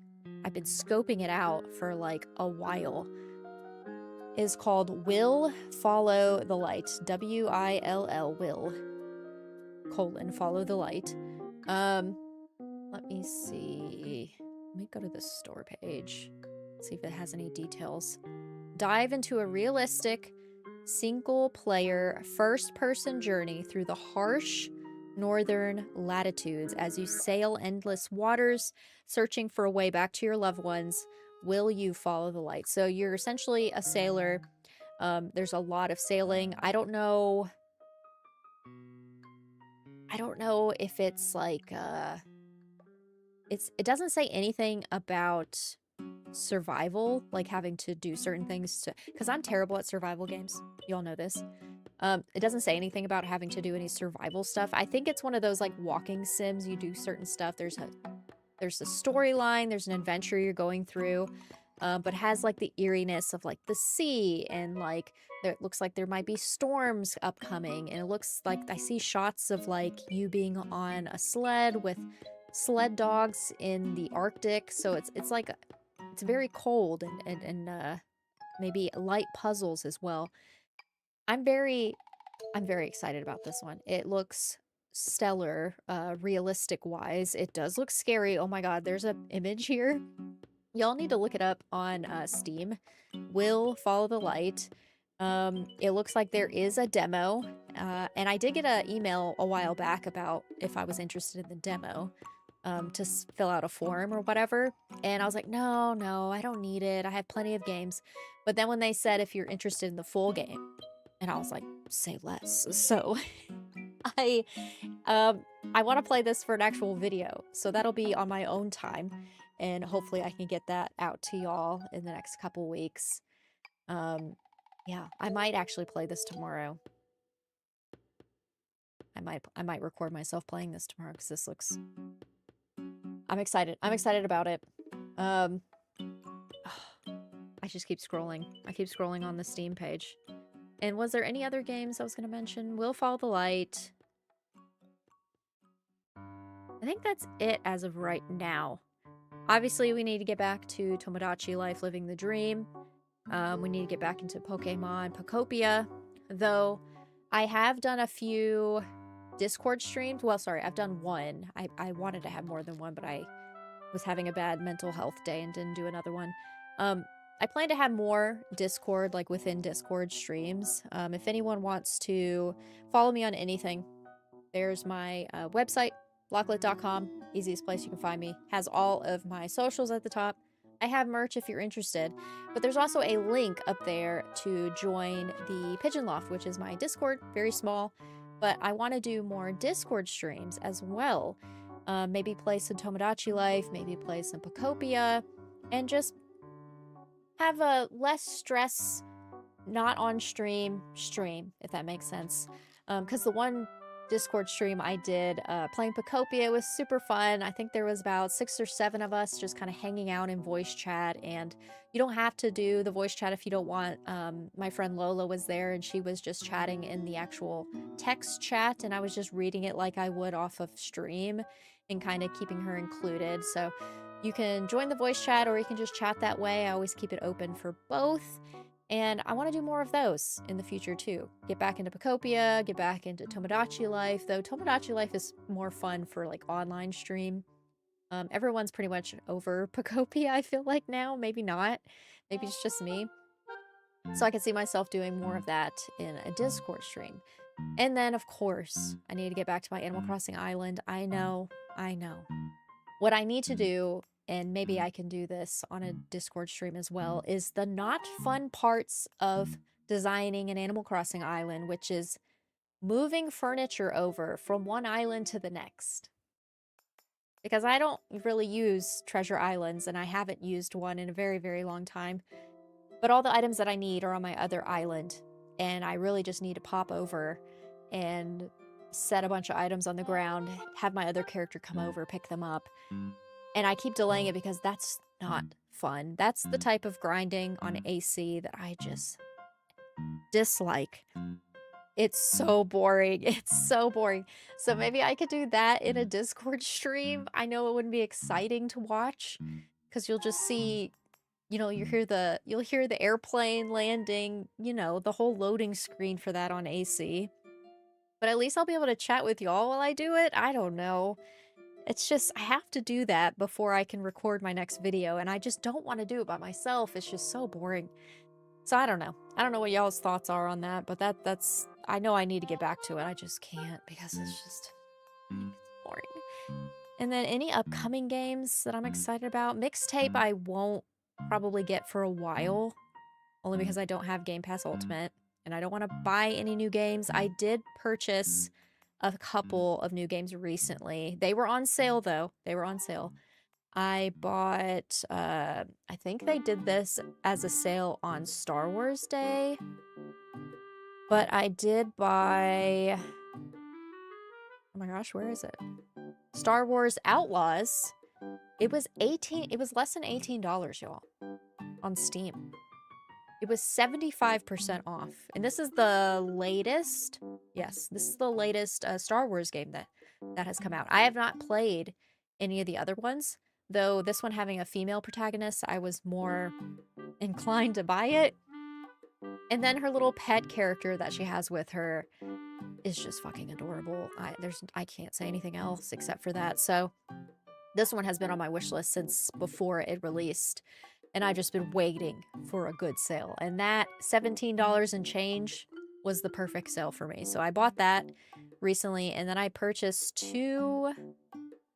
I've been scoping it out for like a while. Is called Will Follow the Light. W-I-L-L, Will, Follow the Light. Let me see. Let me go to the store page. See if it has any details. Dive into a realistic, single-player, first-person journey through the harsh northern latitudes as you sail endless waters, searching for a way back to your loved ones. Will you follow the light? So you're essentially a sailor. There's a lot of sailing. I don't know if it's like it doesn't say anything about survival, like having to do certain things to, because I'm terrible at survival games. You all know this. It doesn't say anything about having to do any survival stuff. I think it's one of those like walking sims. You do certain stuff. There's a storyline, there's an adventure you're going through, but has like the eeriness of like the sea, and like it looks like there might be storms upcoming, and it looks like I see shots of like you being on a sled with sled dogs in the Arctic, so it's like it's very cold and maybe light puzzles as well. I'm very excited about this one. It looks stellar, realistic wise. It does look scary. Oh my god, there's an image here. Y'all need to look it up on Steam. Will Follow the Light. It looks like there is a demo, and I did get an email a while back about if I was interested in the demo, to fill out a form or whatever, and I was like, no, I don't need it. I have plenty of games. But then when they said if you're interested in the full game, and I was like, say less. So I want to play this for an actual video, so that'll be on my own time, and hopefully I can get that out to y'all in the next couple weeks. Yeah, I might actually play this tomorrow. I might record myself playing this tomorrow because this looks... I'm excited about it. I just keep scrolling. I keep scrolling on the Steam page. And was there any other games I was going to mention? Will Follow the Light. I think that's it as of right now. Obviously, we need to get back to Tomodachi Life, living the dream. We need to get back into Pokemon Pokopia, though I have done a few Discord streams. Well, sorry, I've done one. I wanted to have more than one, but I was having a bad mental health day and didn't do another one. I plan to have more Discord, like within Discord streams. If anyone wants to follow me on anything, there's my website, locklit.com. Easiest place you can find me. Has all of my socials at the top. I have merch if you're interested, but there's also a link up there to join the Pigeon Loft, which is my Discord. Very small, but I want to do more Discord streams as well. Maybe play some Tomodachi Life, maybe play some Pokopia, and just have a less stress, not on stream, if that makes sense. Because the one Discord stream I did playing Pokopia was super fun. I think there was about 6 or 7 of us just kind of hanging out in voice chat, and you don't have to do the voice chat if you don't want. My friend Lola was there, and she was just chatting in the actual text chat, and I was just reading it like I would off of stream and kind of keeping her included. So you can join the voice chat or you can just chat that way. I always keep it open for both. And I want to do more of those in the future too. Get back into Pokopia, get back into Tomodachi Life, though Tomodachi Life is more fun for like online stream. Everyone's pretty much over Pokopia, I feel like now. Maybe not. Maybe it's just me. So I can see myself doing more of that in a Discord stream. And then, of course, I need to get back to my Animal Crossing Island. I know. What I need to do, and maybe I can do this on a Discord stream as well, is the not fun parts of designing an Animal Crossing island, which is moving furniture over from one island to the next. Because I don't really use treasure islands, and I haven't used one in a very, very long time. But all the items that I need are on my other island, and I really just need to pop over and set a bunch of items on the ground, have my other character come over, pick them up. And I keep delaying it because that's not fun. That's the type of grinding on AC that I just dislike. It's so boring. It's so boring. So maybe I could do that in a Discord stream. I know it wouldn't be exciting to watch because you'll just see, you know, you'll hear the airplane landing, you know, the whole loading screen for that on AC. But at least I'll be able to chat with y'all while I do it. I don't know. It's just, I have to do that before I can record my next video, and I just don't want to do it by myself. It's just so boring. So I don't know. I don't know what y'all's thoughts are on that, but that's, I know I need to get back to it. I just can't because it's just boring. And then any upcoming games that I'm excited about? Mixtape I won't probably get for a while, only because I don't have Game Pass Ultimate, and I don't want to buy any new games. I did purchase a couple of new games recently. They were on sale, though. They were on sale. I bought, I think they did this as a sale on Star Wars Day. But I did buy, oh my gosh, where is it? Star Wars Outlaws. It was less than $18, y'all, on Steam. It was 75% off. And this is the latest, yes, this is the latest Star Wars game that has come out. I have not played any of the other ones, though this one having a female protagonist, I was more inclined to buy it. And then her little pet character that she has with her is just fucking adorable. I can't say anything else except for that. So this one has been on my wish list since before it released. And I've just been waiting for a good sale. And that $17 and change was the perfect sale for me. So I bought that recently, and then I purchased 2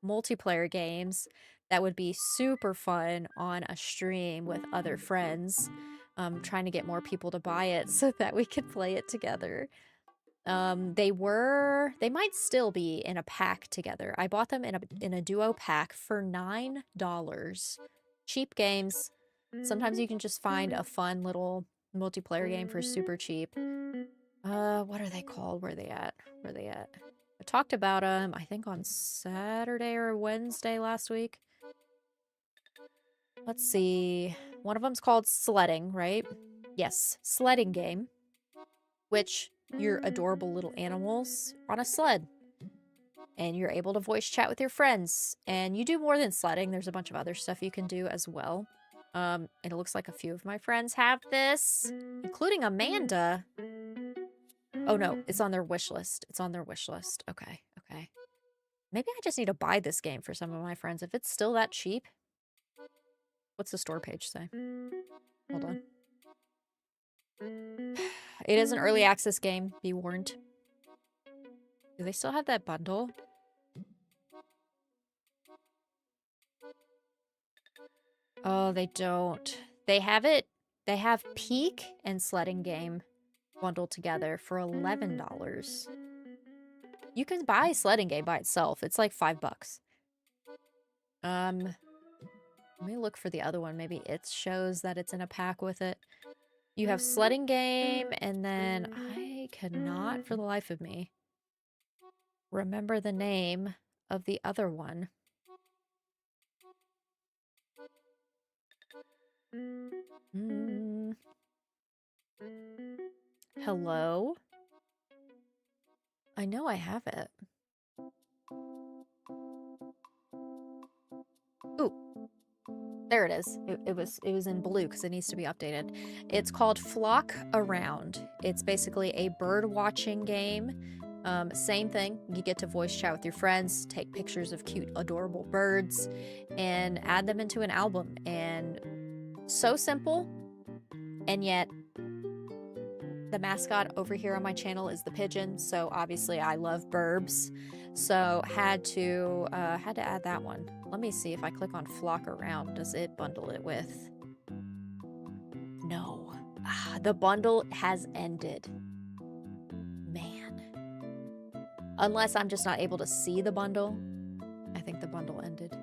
multiplayer games that would be super fun on a stream with other friends. Trying to get more people to buy it so that we could play it together. They might still be in a pack together. I bought them in a duo pack for $9. Cheap games. Sometimes you can just find a fun little multiplayer game for super cheap. What are they called? Where are they at? I talked about them, I think, on Saturday or Wednesday last week. Let's see. One of them's called Sledding, right? Yes, sledding game. Which, you're adorable little animals on a sled. and you're able to voice chat with your friends. And you do more than sledding. There's a bunch of other stuff you can do as well. And it looks like a few of my friends have this, including Amanda. Oh no, it's on their wish list. It's on their wish list. Okay, okay. Maybe I just need to buy this game for some of my friends if it's still that cheap. What's the store page say? Hold on. It is an early access game, be warned. Do they still have that bundle? Oh, they don't. They have it. They have Peak and Sledding Game bundled together for $11. You can buy Sledding Game by itself. It's like $5. Let me look for the other one. Maybe it shows that it's in a pack with it. You have Sledding Game, and then I cannot for the life of me remember the name of the other one. Hello? I know I have it. Ooh. There it is. It was in blue because it needs to be updated. It's called Flock Around. It's basically a bird watching game. Same thing. You get to voice chat with your friends, take pictures of cute, adorable birds, and add them into an album. And so simple, and yet the mascot over here on my channel is the pigeon. So obviously I love burbs. So had to add that one. Let me see if I click on Flock Around. Does it bundle it with? No. The bundle has ended. Man. Unless I'm just not able to see the bundle. I think the bundle ended.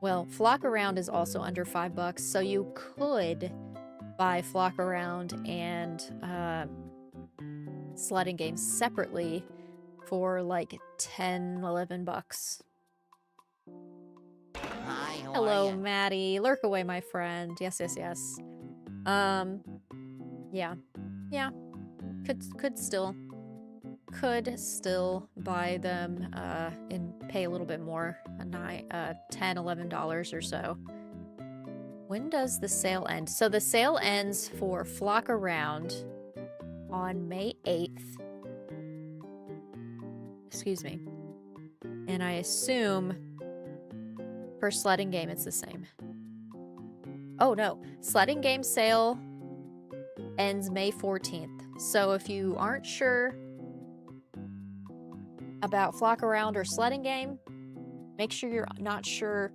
Well, Flock Around is also under $5, so you could buy Flock Around and Sledding Games separately for like $10-11. Hi, how Hello, are you? Maddie. Lurk away, my friend. Yes, yes, yes. Yeah. Yeah. Could still buy them and pay a little bit more, $10-11 or so. When does the sale end? So the sale ends for Flock Around on May 8th. Excuse me. And I assume for Sledding Game it's the same. Oh no, Sledding Game sale ends May 14th. So if you aren't sure about Flock Around or Sledding Game, make sure you're not sure.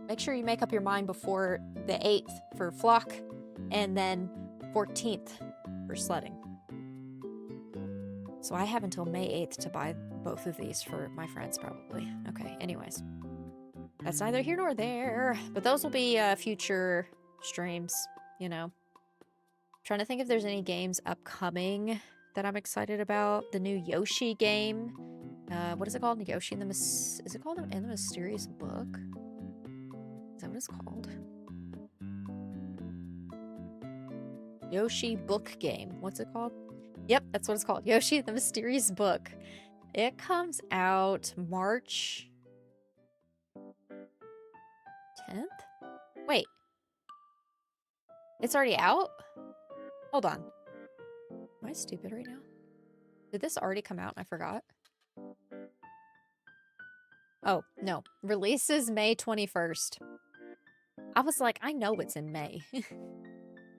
Make sure you make up your mind before the 8th for Flock and then 14th for Sledding. So I have until May 8th to buy both of these for my friends probably. Okay, anyways. That's neither here nor there. But those will be future streams, you know. Trying to think if there's any games upcoming that I'm excited about. The new Yoshi game. What is it called? Yoshi and the is it called In the Mysterious Book? Is that what it's called? Yoshi Book Game. What's it called? Yep, that's what it's called. Yoshi and the Mysterious Book. It comes out March 10th? Wait. It's already out? Hold on. Am I stupid right now? Did this already come out and I forgot? Oh, no. Release is May 21st. I was like, I know it's in May.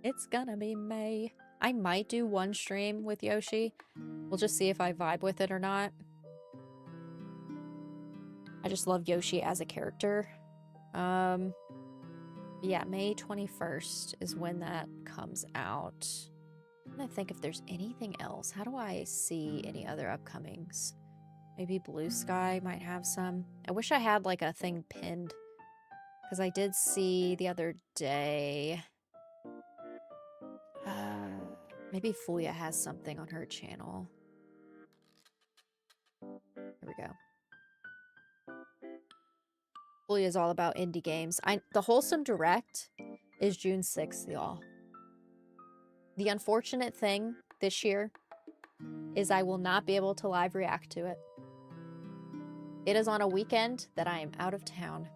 It's gonna be May. I might do one stream with Yoshi. We'll just see if I vibe with it or not. I just love Yoshi as a character. Yeah, May 21st is when that comes out. I'm gonna think if there's anything else. How do I see any other upcomings? Maybe Blue Sky might have some. I wish I had like a thing pinned. Because I did see the other day. Maybe Fulia has something on her channel. Here we go. Fulia is all about indie games. The Wholesome Direct is June 6th, y'all. The unfortunate thing this year is I will not be able to live react to it. It is on a weekend that I am out of town.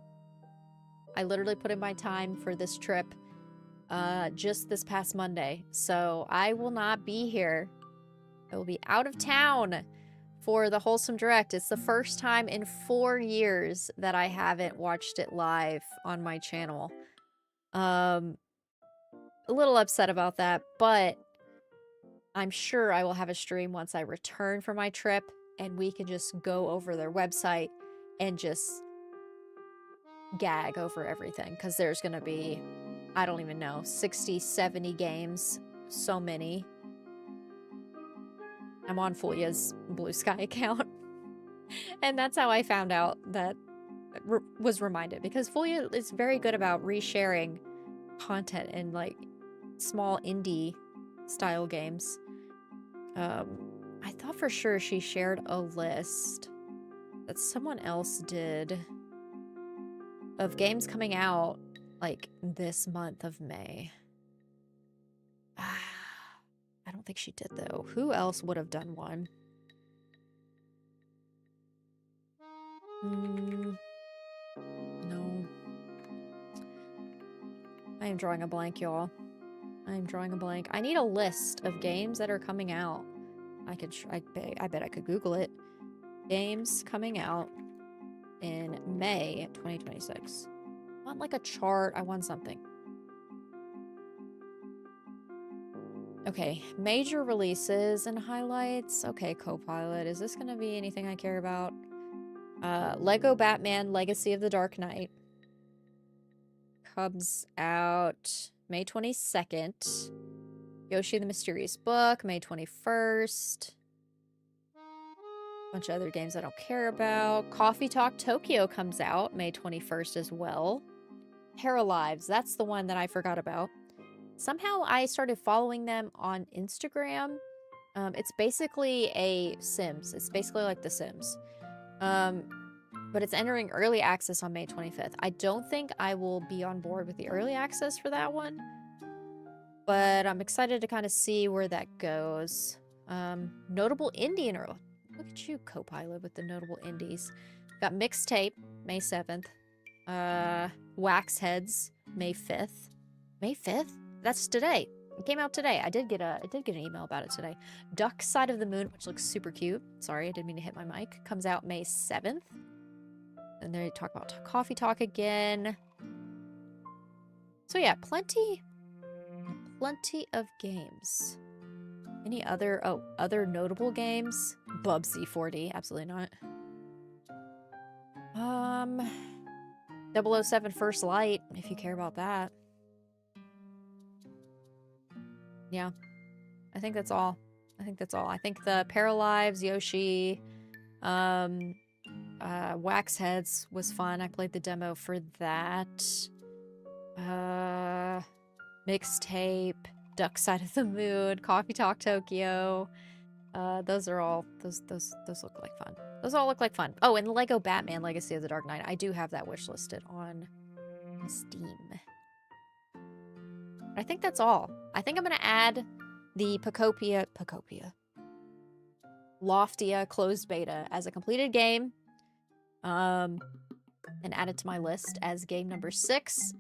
I literally put in my time for this trip just this past Monday. So I will not be here. I will be out of town for the Wholesome Direct. It's the first time in 4 years that I haven't watched it live on my channel. A little upset about that, but I'm sure I will have a stream once I return from my trip and we can just go over their website and just gag over everything, because there's gonna be, I don't even know, 60, 70 games, so many. I'm on Fulia's Blue Sky account, and that's how I found out that was reminded, because Fulia is very good about resharing content in like small indie style games. I thought for sure she shared a list that someone else did of games coming out like this month of May. I don't think she did though. Who else would have done one? No. I am drawing a blank, y'all. I am drawing a blank. I need a list of games that are coming out. I bet I could Google it. Games coming out in May 2026. I want like a chart. I want something. Okay, major releases and highlights. Okay, Copilot. Is this gonna be anything I care about? Lego Batman Legacy of the Dark Knight comes out May 22nd. Yoshi the Mysterious Book, May 21st. Bunch of other games I don't care about. Coffee Talk Tokyo comes out May 21st as well. Paralives, that's the one that I forgot about. Somehow I started following them on Instagram. It's basically a Sims. It's basically like The Sims. But it's entering early access on May 25th. I don't think I will be on board with the early access for that one, but I'm excited to kind of see where that goes. Notable indie and early. Look at you, Copilot, with the notable indies. Got Mixtape, May 7th. Wax Heads, May 5th. May 5th? That's today. It came out today. I did get an email about it today. Duck Side of the Moon, which looks super cute. Sorry, I didn't mean to hit my mic. Comes out May 7th. And they talk about Coffee Talk again. So yeah, plenty of games. Any other notable games? Bubsy 4D, absolutely not. 007 First Light, if you care about that. Yeah. I think that's all. I think the Paralives, Yoshi, Wax Heads was fun. I played the demo for that. Mixtape, Duck Side of the Moon, Coffee Talk Tokyo. Those are all those look like fun. Those all look like fun. Oh, and Lego Batman Legacy of the Dark Knight. I do have that wish listed on Steam. I think that's all. I think I'm gonna add the Loftia Closed Beta as a completed game. And add it to my list as game number 6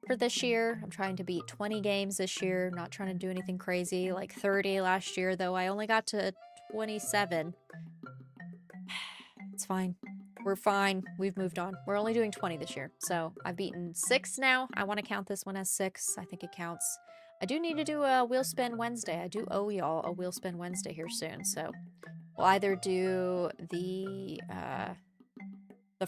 for this year. I'm trying to beat 20 games this year. I'm not trying to do anything crazy like 30 last year, though I only got to 27. It's fine. We're fine. We've moved on. We're only doing 20 this year. So I've beaten 6 now. I want to count this one as 6. I think it counts. I do need to do a Wheel Spin Wednesday. I do owe y'all a Wheel Spin Wednesday here soon. So we'll either do the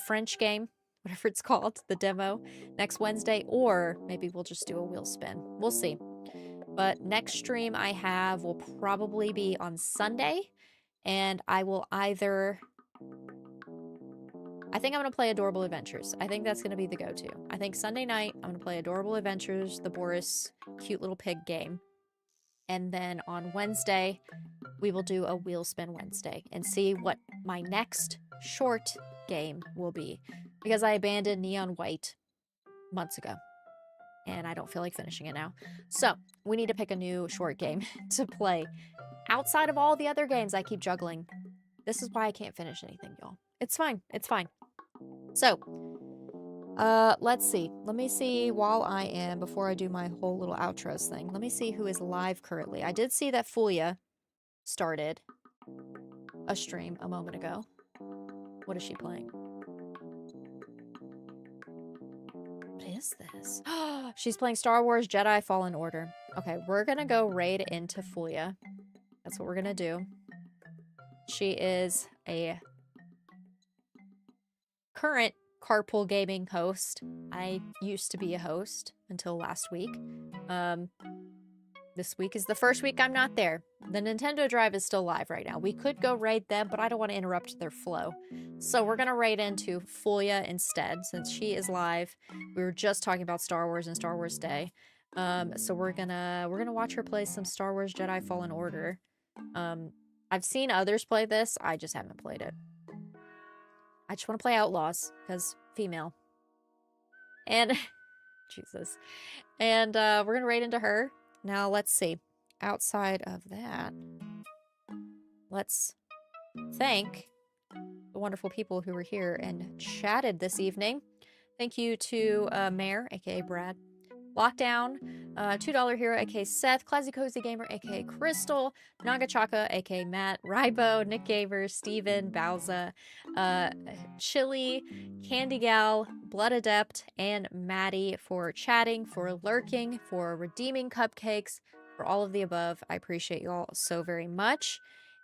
French game, whatever it's called, the demo, next Wednesday, or maybe we'll just do a wheel spin. We'll see. But next stream I have will probably be on Sunday, and I will either... I think I'm going to play Adorable Adventures. I think that's going to be the go-to. I think Sunday night, I'm going to play Adorable Adventures, the Boris cute little pig game. And then on Wednesday, we will do a Wheel Spin Wednesday and see what my next short game will be, because I abandoned Neon White months ago and I don't feel like finishing it now. So we need to pick a new short game to play outside of all the other games I keep juggling. This is why I can't finish anything, y'all. It's fine. It's fine. So, let's see. Let me see while I am, before I do my whole little outros thing, let me see who is live currently. I did see that Fulia started a stream a moment ago. What is she playing? What is this? She's playing Star Wars Jedi Fallen Order. Okay, we're gonna go raid into Fulia. That's what we're gonna do. She is a current carpool gaming host. I used to be a host until last week. This week is the first week I'm not there. The Nintendo Drive is still live right now. We could go raid them, but I don't want to interrupt their flow. So we're gonna raid into Fulia instead, since she is live. We were just talking about Star Wars and Star Wars Day. So we're gonna watch her play some Star Wars Jedi Fallen Order. I've seen others play this, I just haven't played it. I just want to play Outlaws, because female. And, Jesus. And we're going to raid into her. Now, let's see. Outside of that, let's thank the wonderful people who were here and chatted this evening. Thank you to Mayor, aka Brad. Lockdown, $2 Hero, aka Seth, Classy Cozy Gamer, aka Crystal, Nagachaka, aka Matt, Rybo, Nick Gaver, Steven, Bowza, Chili, Candy Gal, Blood Adept, and Maddie for chatting, for lurking, for redeeming cupcakes, for all of the above. I appreciate you all so very much.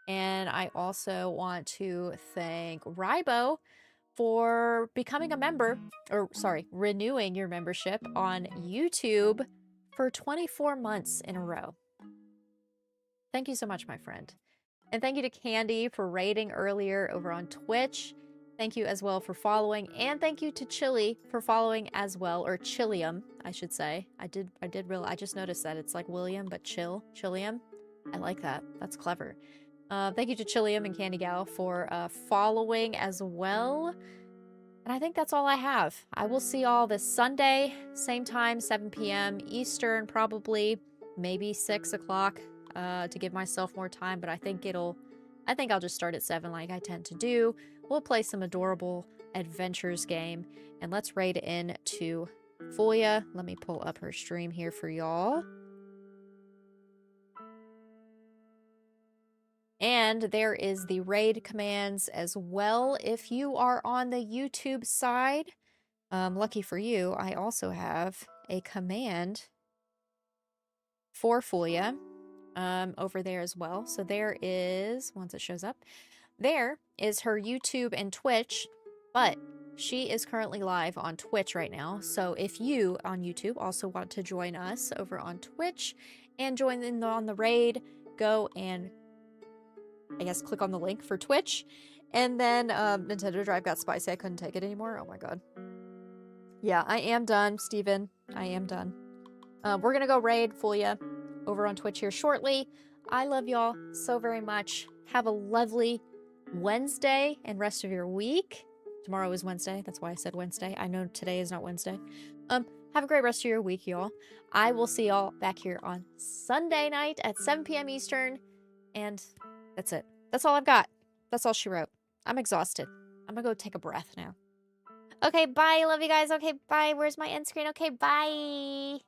And I also want to thank Rybo for becoming a member, or sorry, renewing your membership on YouTube for 24 months in a row. Thank you so much, my friend. And thank you to Candy for raiding earlier over on Twitch. Thank you as well for following, and thank you to Chili for following as well, or Chillium, I should say. I just noticed that it's like William, but Chillium. I like that. That's clever. Thank you to Chillium and Candy Gal for following as well. And I think that's all I have. I will see y'all this Sunday, same time, 7 p.m. Eastern, probably, maybe 6 o'clock, to give myself more time. But I think I'll just start at 7 like I tend to do. We'll play some adorable adventures game, and let's raid into Fulia. Let me pull up her stream here for y'all. And there is the raid commands as well. If you are on the YouTube side, lucky for you, I also have a command for Fulia over there as well. So there is, once it shows up, there is her YouTube and Twitch, but she is currently live on Twitch right now. So if you on YouTube also want to join us over on Twitch and join in on the raid, go and I guess click on the link for Twitch. And then Nintendo Drive got spicy. I couldn't take it anymore. Oh my god. Yeah, I am done, Steven. I am done. We're gonna go raid Fulia over on Twitch here shortly. I love y'all so very much. Have a lovely Wednesday and rest of your week. Tomorrow is Wednesday. That's why I said Wednesday. I know today is not Wednesday. Have a great rest of your week, y'all. I will see y'all back here on Sunday night at 7 p.m. Eastern. And that's it. That's all I've got. That's all she wrote. I'm exhausted. I'm gonna go take a breath now. Okay, bye. Love you guys. Okay, bye. Where's my end screen? Okay, bye.